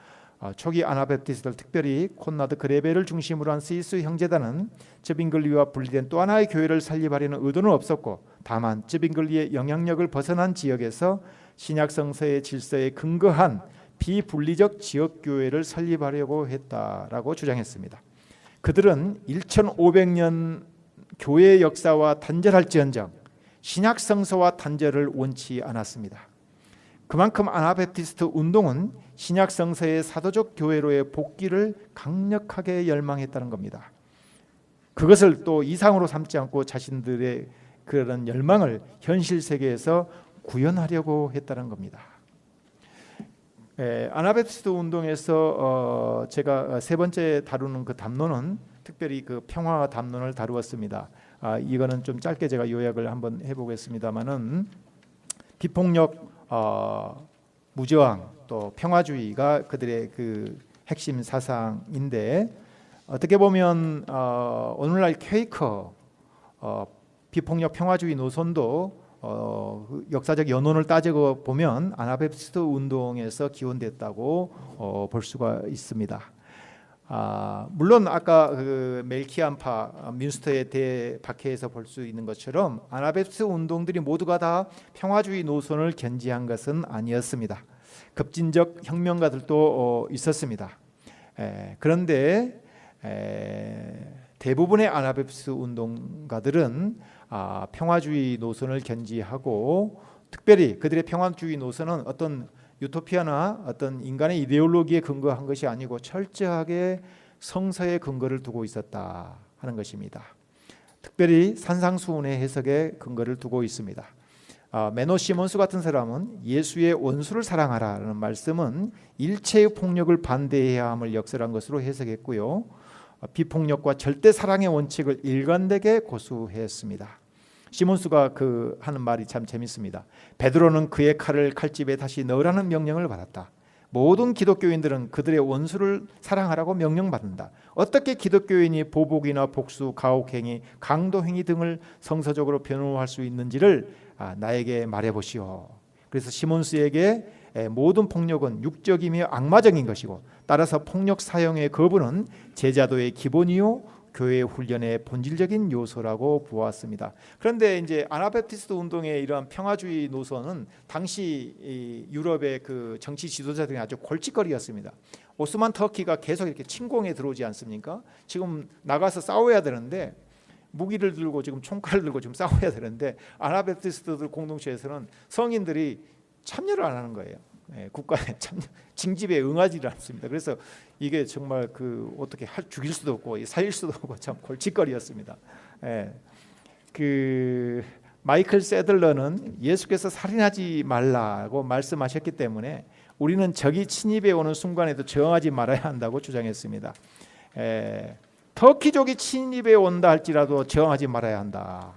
초기 아나베프티스트들, 특별히 콘라드 그레베를 중심으로 한 스위스 형제단은 쯔빙글리와 분리된 또 하나의 교회를 설립하려는 의도는 없었고 다만 쯔빙글리의 영향력을 벗어난 지역에서 신약 성서의 질서에 근거한 비분리적 지역교회를 설립하려고 했다라고 주장했습니다. 그들은 1500년 교회의 역사와 단절할지언정 신약 성서와 단절을 원치 않았습니다. 그만큼 아나베프티스트 운동은 신약 성서의 사도적 교회로의 복귀를 강력하게 열망했다는 겁니다. 그것을 또 이상으로 삼지 않고 자신들의 그런 열망을 현실 세계에서 구현하려고 했다는 겁니다. 아나베프티스트 운동에서 제가 세 번째 다루는 그 담론은 특별히 그 평화 담론을 다루었습니다. 이거는 좀 짧게 제가 요약을 한번 해보겠습니다만은 비폭력, 무저항, 또 평화주의가 그들의 그 핵심 사상인데 어떻게 보면 오늘날 퀘이커 비폭력 평화주의 노선도 역사적 연원을 따지고 보면 아나베프티스트 운동에서 기원됐다고 볼 수가 있습니다. 물론 아까 그 멜키안파 뮌스터의 대박해에서 볼 수 있는 것처럼 아나베프티스트 운동들이 모두가 다 평화주의 노선을 견지한 것은 아니었습니다. 급진적 혁명가들도 있었습니다. 그런데 대부분의 아나베프티스트 운동가들은 평화주의 노선을 견지하고 특별히 그들의 평화주의 노선은 어떤 유토피아나 어떤 인간의 이데올로기에 근거한 것이 아니고 철저하게 성서의 근거를 두고 있었다 하는 것입니다. 특별히 산상수훈의 해석에 근거를 두고 있습니다. 메노 시몬스 같은 사람은 예수의 원수를 사랑하라는 말씀은 일체의 폭력을 반대해야 함을 역설한 것으로 해석했고요. 비폭력과 절대 사랑의 원칙을 일관되게 고수했습니다. 시몬스가 하는 말이 참 재밌습니다. 베드로는 그의 칼을 칼집에 다시 넣으라는 명령을 받았다. 모든 기독교인들은 그들의 원수를 사랑하라고 명령받는다. 어떻게 기독교인이 보복이나 복수, 가혹행위, 강도행위 등을 성서적으로 변호할 수 있는지를 나에게 말해보시오. 그래서 시몬스에게 모든 폭력은 육적이며 악마적인 것이고 따라서 폭력 사용의 거부는 제자도의 기본이요 교회 훈련의 본질적인 요소라고 보았습니다. 그런데 이제 아나바프티스트 운동의 이러한 평화주의 노선은 당시 이 유럽의 그 정치 지도자들이 아주 골칫거리였습니다. 오스만 터키가 계속 이렇게 침공에 들어오지 않습니까? 지금 나가서 싸워야 되는데 무기를 들고 지금 총칼을 들고 지금 싸워야 되는데 아나바프티스트들 공동체에서는 성인들이 참여를 안 하는 거예요. 국가의 징집에 응하지를 않습니다. 그래서 이게 정말 그 어떻게 죽일 수도 없고 살릴 수도 없고 참 골칫거리였습니다. 그 마이클 세들러는 예수께서 살인하지 말라고 말씀하셨기 때문에 우리는 적이 침입해 오는 순간에도 저항하지 말아야 한다고 주장했습니다. 터키족이 침입해 온다 할지라도 저항하지 말아야 한다.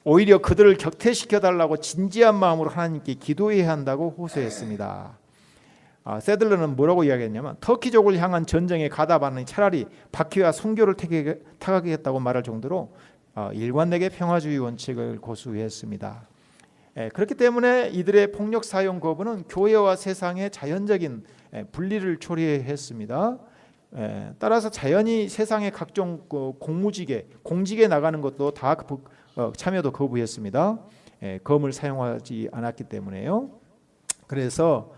오히려 그들을 격퇴시켜 달라고 진지한 마음으로 하나님께 기도해야 한다고 호소했습니다. 세들러는 뭐라고 이야기했냐면 터키족을 향한 전쟁에 가담하니 차라리 박해와 순교를 택하겠다고 말할 정도로 일관되게 평화주의 원칙을 고수했습니다. 그렇기 때문에 이들의 폭력 사용 거부는 교회와 세상의 자연적인 분리를 초래했습니다. 따라서 자연히 세상의 각종 공직에 나가는 것도 다 참여도 거부했습니다. 검을 사용하지 않았기 때문에요. 그래서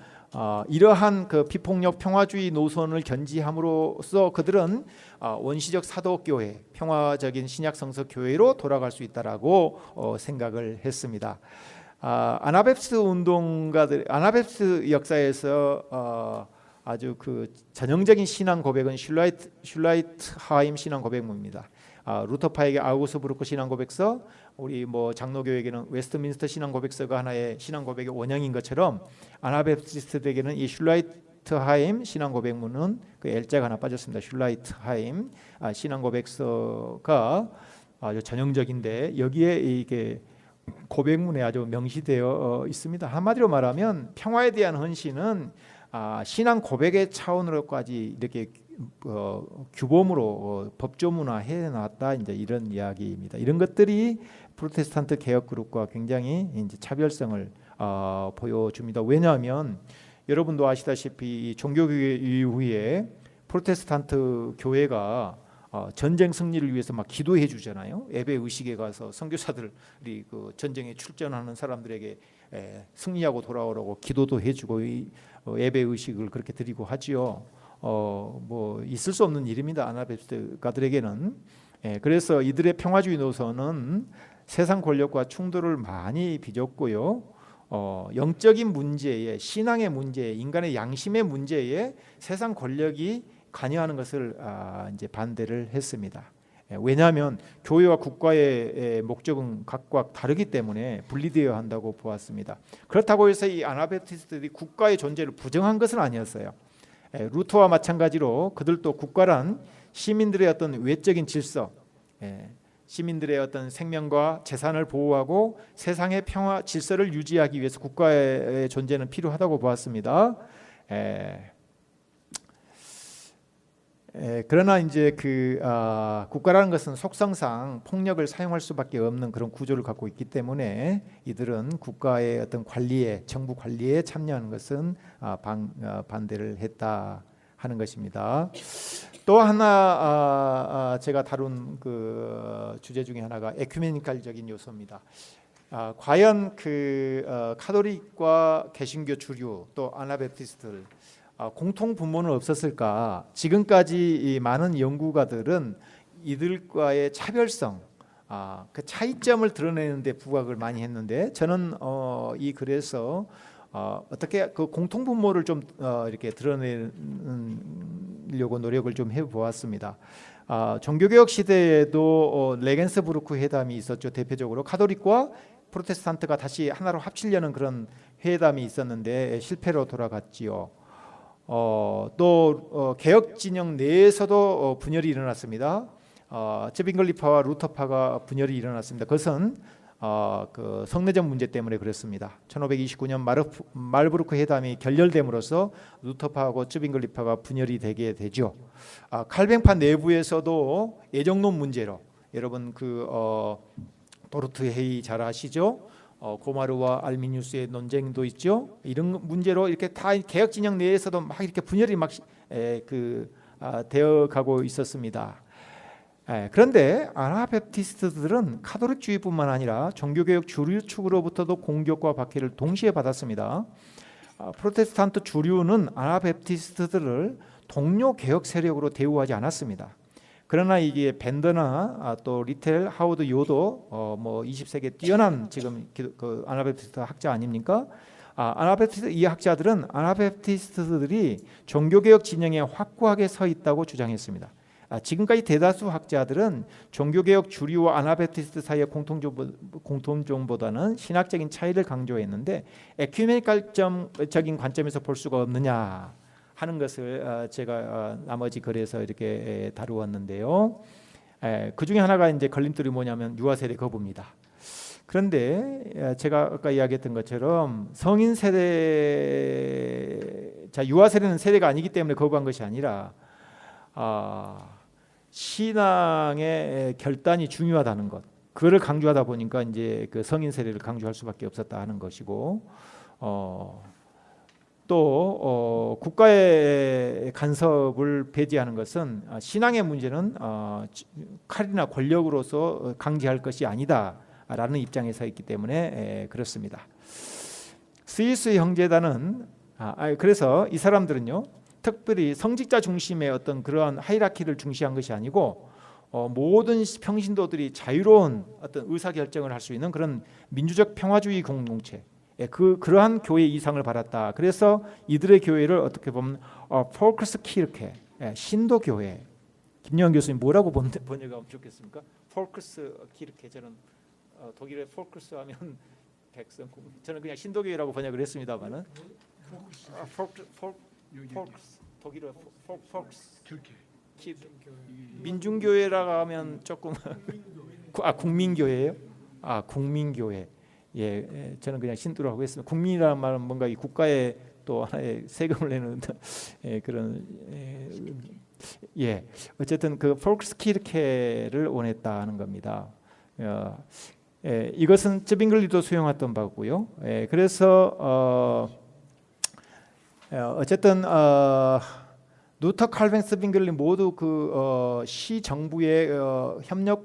이러한 그 비폭력 평화주의 노선을 견지함으로써 그들은 원시적 사도교회, 평화적인 신약 성서 교회로 돌아갈 수 있다라고 생각을 했습니다. 아나베프스 운동가들, 아나베프스 역사에서 아주 그 전형적인 신앙 고백은 슐라이트하임 신앙 고백문입니다. 루터파에게 아우구스부르크 신앙 고백서, 우리 뭐 장로교에게는 웨스트민스터 신앙 고백서가 하나의 신앙 고백의 원형인 것처럼 아나베프티스트에게는 이 슐라이트하임 신앙 고백문은 그 L자가 하나 빠졌습니다. 슐라이트하임 신앙 고백서가 아주 전형적인데 여기에 이게 고백문에 아주 명시되어 있습니다. 한마디로 말하면 평화에 대한 헌신은 신앙 고백의 차원으로까지 이렇게 규범으로 법조문화해 놨다, 이제 이런 이야기입니다. 이런 것들이 프로테스탄트 개혁 그룹과 굉장히 이제 차별성을 보여줍니다. 왜냐하면 여러분도 아시다시피 종교개혁 이후에 프로테스탄트 교회가 전쟁 승리를 위해서 막 기도해 주잖아요. 예배 의식에 가서 선교사들이 그 전쟁에 출전하는 사람들에게 승리하고 돌아오라고 기도도 해주고 예배 의식을 그렇게 드리고 하지요. 뭐 있을 수 없는 일입니다. 아나베프티스트가들에게는. 그래서 이들의 평화주의 노선은 세상 권력과 충돌을 많이 빚었고요. 영적인 문제에, 신앙의 문제에, 인간의 양심의 문제에 세상 권력이 관여하는 것을 이제 반대를 했습니다. 왜냐하면 교회와 국가의 목적은 각각 다르기 때문에 분리되어야 한다고 보았습니다. 그렇다고 해서 이 아나베프티스트들이 국가의 존재를 부정한 것은 아니었어요. 루터와 마찬가지로 그들도 국가란 시민들의 어떤 외적인 질서, 시민들의 어떤 생명과 재산을 보호하고 세상의 평화 질서를 유지하기 위해서 국가의 존재는 필요하다고 보았습니다. 그러나 이제 그 국가라는 것은 속성상 폭력을 사용할 수밖에 없는 그런 구조를 갖고 있기 때문에 이들은 국가의 어떤 관리에, 정부 관리에 참여하는 것은 반대를 했다 하는 것입니다. 또 하나 제가 다룬 그 주제 중에 하나가 에큐메니칼적인 요소입니다. 과연 그 카톨릭과 개신교 주류 또 아나베프티스트들 공통 분모는 없었을까? 지금까지 이 많은 연구가들은 이들과의 차별성, 그 차이점을 드러내는 데 부각을 많이 했는데 저는 이 글에서 어떻게 그 공통 분모를 좀 이렇게 드러내려고 노력을 좀 해보았습니다. 종교개혁 시대에도 레겐스부르크 회담이 있었죠. 대표적으로 카톨릭과 프로테스탄트가 다시 하나로 합치려는 그런 회담이 있었는데 실패로 돌아갔지요. 또 개혁 진영 내에서도 분열이 일어났습니다. 쯔빙글리파와 루터파가 분열이 일어났습니다. 그것은 그 성내적 문제 때문에 그렇습니다. 1529년 말부르크 회담이 결렬됨으로써 루터파하고 쯔빙글리파가 분열이 되게 되죠. 칼뱅파 내부에서도 예정론 문제로, 여러분 그 도르트 헤이 잘 아시죠? 고마르와 알미니우스의 논쟁도 있죠. 이런 문제로 이렇게 다 개혁 진영 내에서도 막 이렇게 분열이 막 되어 가고 있었습니다. 그런데 아나바프티스트들은 카톨릭주의뿐만 아니라 종교개혁 주류 축으로부터도 공격과 박해를 동시에 받았습니다. 프로테스탄트 주류는 아나바프티스트들을 동료 개혁 세력으로 대우하지 않았습니다. 그러나 이게 밴더나 또 리텔 하워드 요도 뭐 20세기에 뛰어난 지금 그 아나바프티스트 학자 아닙니까? 아나바프티스트 이 학자들은 아나바프티스트들이 종교개혁 진영에 확고하게 서 있다고 주장했습니다. 지금까지 대다수 학자들은 종교개혁 주류와 아나바프티스트 사이의 공통점보다는 신학적인 차이를 강조했는데 에큐메니칼적인 관점에서 볼 수가 없느냐 하는 것을 제가 나머지 글에서 이렇게 다루었는데요. 그 중에 하나가 이제 걸림돌이 뭐냐면 유아 세대 거부입니다. 그런데 제가 아까 이야기했던 것처럼 성인 세대, 유아 세대는 세대가 아니기 때문에 거부한 것이 아니라 신앙의 결단이 중요하다는 것, 그거를 강조하다 보니까 이제 그 성인 세대를 강조할 수밖에 없었다 하는 것이고, 또 국가의 간섭을 배제하는 것은 신앙의 문제는 칼이나 권력으로서 강제할 것이 아니다라는 입장에 서 있기 때문에 그렇습니다. 스위스 형제단은 그래서 이 사람들은요, 특별히 성직자 중심의 어떤 그러한 하이라키를 중시한 것이 아니고 모든 평신도들이 자유로운 어떤 의사 결정을 할 수 있는 그런 민주적 평화주의 공동체, 그러한 교회 이상을 바랐다. 그래서 이들의 교회를 어떻게 보면 폴크스 키르케, 신도 교회. 김영환 교수님 뭐라고 번역하면 좋겠습니까? 폴크스 키르케. 저는 독일의 폴크스 하면 백성, 저는 그냥 신도 교회라고 번역을 했습니다만은 폴크스, 독일어 폴크스 민중교회라고 하면 조금 국민교회예요? 국민교회. 예, 저는 그냥 신도라고 했습니다. 국민이라는 말은 뭔가 이 국가에 또 하나의 세금을 내는 그런 어쨌든 그 폴크스키르케를 원했다는 겁니다. 이것은 쯔빙글리도 수용했던 바고요. 그래서 어쨌든 루터, 칼뱅, 스빙글리 모두 그 시 정부의 협력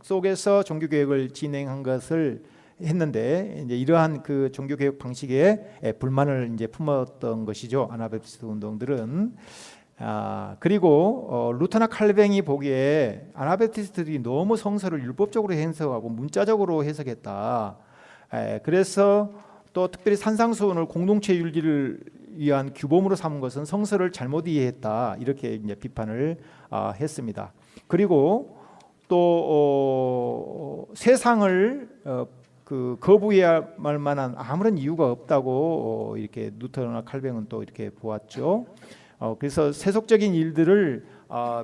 속에서 종교 개혁을 진행한 것을 했는데, 이제 이러한 그 종교 개혁 방식에 불만을 이제 품었던 것이죠. 아나바프티스트 운동들은. 그리고 루터나 칼뱅이 보기에 아나바프티스트들이 너무 성서를 율법적으로 해석하고 문자적으로 해석했다. 그래서 또 특별히 산상수훈을 공동체 윤리를 위한 규범으로 삼은 것은 성서를 잘못 이해했다, 이렇게 이제 비판을 했습니다. 그리고 또 세상을 거부해야 할 만한 아무런 이유가 없다고 이렇게 루터나 칼뱅은 또 이렇게 보았죠. 그래서 세속적인 일들을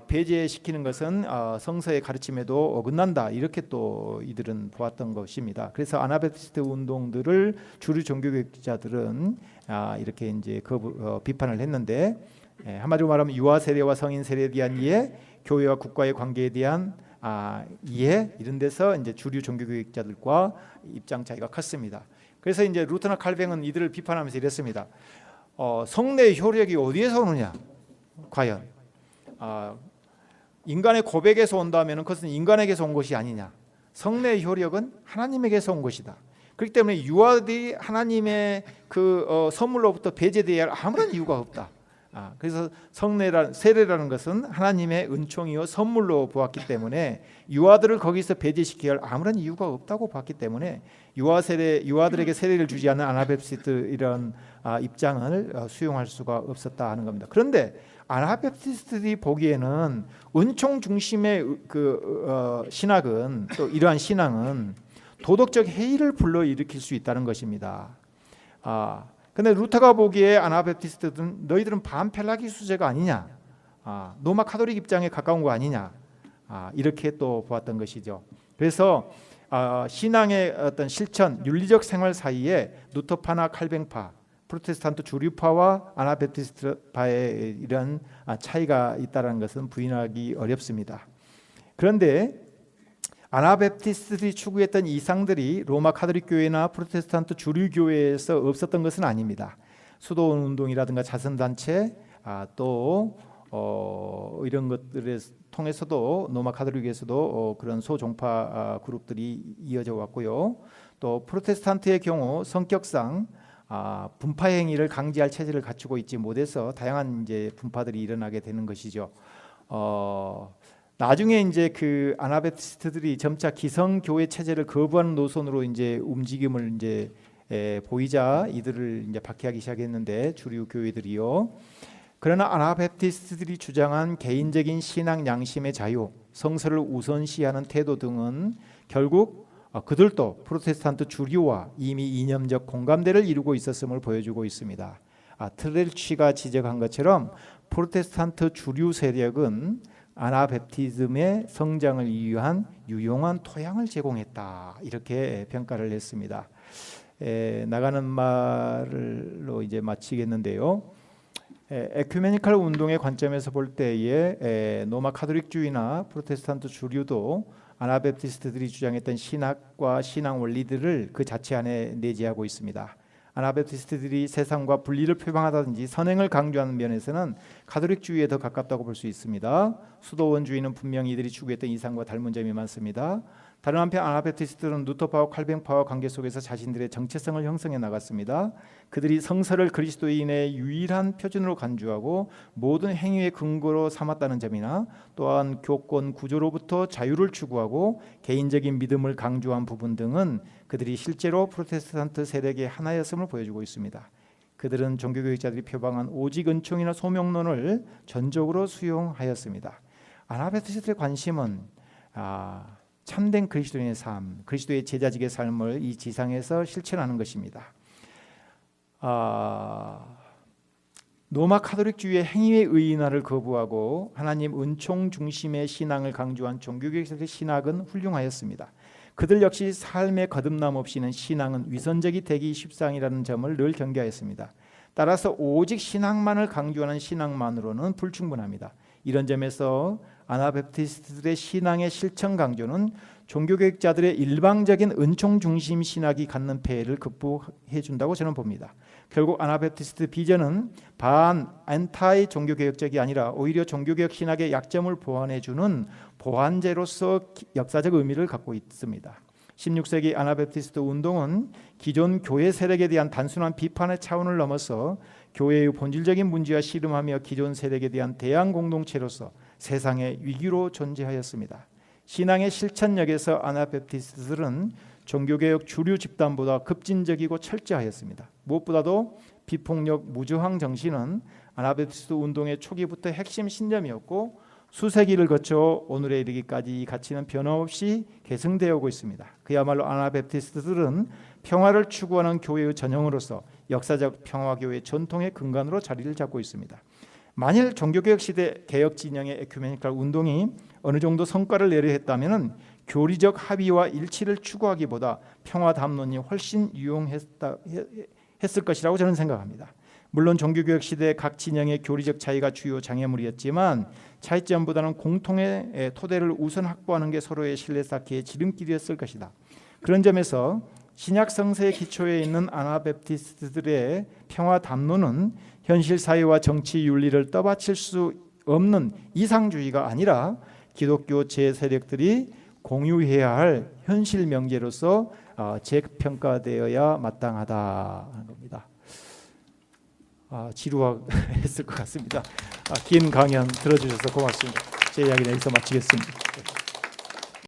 배제시키는 것은 성서의 가르침에도 어긋난다, 이렇게 또 이들은 보았던 것입니다. 그래서 아나바프티스트 운동들을 주류 종교개혁자들은 이렇게 이제 비판을 했는데, 한마디로 말하면 유아 세대와 성인 세대에 대한 이해, 교회와 국가의 관계에 대한 이해, 이런 데서 이제 주류 종교개혁자들과 입장 차이가 컸습니다. 그래서 이제 루터나 칼뱅은 이들을 비판하면서 이랬습니다. 성례의 효력이 어디에서 오느냐? 과연 인간의 고백에서 온다면 그것은 인간에게서 온 것이 아니냐? 성례의 효력은 하나님에게서 온 것이다. 그렇기 때문에 유아들이 하나님의 그 선물로부터 배제되어야 할 아무런 이유가 없다. 그래서 세례라는 것은 하나님의 은총이요 선물로 보았기 때문에 유아들을 거기서 배제시켜야 할 아무런 이유가 없다고 봤기 때문에 유아들에게 세례를 주지 않는 아나바프티스트 이런 입장을 수용할 수가 없었다 하는 겁니다. 그런데 아나바프티스트들이 보기에는 은총 중심의 신학은, 또 이러한 신앙은 도덕적 해이를 불러일으킬 수 있다는 것입니다. 근데 루터가 보기에 아나바프티스트들은 너희들은 반펠라기 수제가 아니냐, 로마 카톨릭 입장에 가까운 거 아니냐, 이렇게 또 보았던 것이죠. 그래서 신앙의 어떤 실천, 윤리적 생활 사이에 루터파나 칼뱅파, 프로테스탄트 주류파와 아나바프티스트파의 이런 차이가 있다는 것은 부인하기 어렵습니다. 그런데 아나바프티스트들이 추구했던 이상들이 로마 카톨릭 교회나 프로테스탄트 주류 교회에서 없었던 것은 아닙니다. 수도원 운동이라든가 자선단체, 또 이런 것들을 통해서도 로마 카톨릭에서도 그런 소종파 그룹들이 이어져 왔고요. 또 프로테스탄트의 경우 성격상 분파 행위를 강제할 체제를 갖추고 있지 못해서 다양한 이제 분파들이 일어나게 되는 것이죠. 나중에 이제 그 아나베티스트들이 점차 기성교회 체제를 거부하는 노선으로 이제 움직임을 이제 보이자 이들을 이제 박해하기 시작했는데 주류 교회들이요. 그러나 아나베티스트들이 주장한 개인적인 신앙 양심의 자유, 성서를 우선시하는 태도 등은 결국 그들도 프로테스탄트 주류와 이미 이념적 공감대를 이루고 있었음을 보여주고 있습니다. 트렐치가 지적한 것처럼 프로테스탄트 주류 세력은 아나베티즘의 성장을 위한 유용한 토양을 제공했다, 이렇게 평가를 했습니다. 나가는 말로 이제 마치겠는데요. 에큐메니칼 운동의 관점에서 볼 때에 로마 카톨릭주의나 프로테스탄트 주류도 아나베티스트들이 주장했던 신학과 신앙 원리들을 그 자체 안에 내재하고 있습니다. 아나베티스트들이 세상과 분리를 표방하다든지 선행을 강조하는 면에서는 카톨릭주의에 더 가깝다고 볼 수 있습니다. 수도원주의는 분명히 이들이 추구했던 이상과 닮은 점이 많습니다. 다른 한편 아나베티스트들은 루터파와 칼뱅파와 관계 속에서 자신들의 정체성을 형성해 나갔습니다. 그들이 성서를 그리스도인의 유일한 표준으로 간주하고 모든 행위의 근거로 삼았다는 점이나 또한 교권 구조로부터 자유를 추구하고 개인적인 믿음을 강조한 부분 등은 그들이 실제로 프로테스탄트 세력의 하나였음을 보여주고 있습니다. 그들은 종교교육자들이 표방한 오직 은총이나 소명론을 전적으로 수용하였습니다. 아나베티스트의 관심은 참된 그리스도인의 삶, 그리스도의 제자직의 삶을 이 지상에서 실천하는 것입니다. 로마 카톨릭주의의 행위의 의인화를 거부하고 하나님 은총 중심의 신앙을 강조한 종교개혁자들의 신학은 훌륭하였습니다. 그들 역시 삶의 거듭남 없이는 신앙은 위선적이 되기 십상이라는 점을 늘 경계하였습니다. 따라서 오직 신앙만을 강조하는 신앙만으로는 불충분합니다. 이런 점에서 아나베티스트들의 신앙의 실천 강조는 종교개혁자들의 일방적인 은총 중심 신학이 갖는 폐해를 극복해 준다고 저는 봅니다. 결국 아나베티스트 비전은 엔타이 종교개혁적이 아니라 오히려 종교개혁 신학의 약점을 보완해 주는 보완제로서 역사적 의미를 갖고 있습니다. 16세기 아나베티스트 운동은 기존 교회 세력에 대한 단순한 비판의 차원을 넘어서 교회의 본질적인 문제와 씨름하며 기존 세력에 대한 대항 공동체로서 세상의 위기로 존재하였습니다. 신앙의 실천력에서 아나베티스트들은 종교개혁 주류 집단보다 급진적이고 철저하였습니다. 무엇보다도 비폭력 무저항 정신은 아나베티스트 운동의 초기부터 핵심 신념이었고 수세기를 거쳐 오늘에 이르기까지 이 가치는 변함없이 계승되어 오고 있습니다. 그야말로 아나베티스트들은 평화를 추구하는 교회의 전형으로서 역사적 평화교회 전통의 근간으로 자리를 잡고 있습니다. 만일 종교개혁 시대 개혁 진영의 에큐메니칼 운동이 어느 정도 성과를 내려 했다면 교리적 합의와 일치를 추구하기보다 평화 담론이 훨씬 유용했을 것이라고 저는 생각합니다. 물론 종교개혁 시대 각 진영의 교리적 차이가 주요 장애물이었지만 차이점보다는 공통의 토대를 우선 확보하는 게 서로의 신뢰 쌓기의 지름길이었을 것이다. 그런 점에서 신약 성서의 기초에 있는 아나베티스트들의 평화 담론은 현실 사회와 정치 윤리를 떠받칠 수 없는 이상주의가 아니라 기독교 제세력들이 공유해야 할 현실 명제로서 재평가되어야 마땅하다는 겁니다. 지루했을 것 같습니다. 긴 강연 들어주셔서 고맙습니다. 제 이야기는 여기서 마치겠습니다.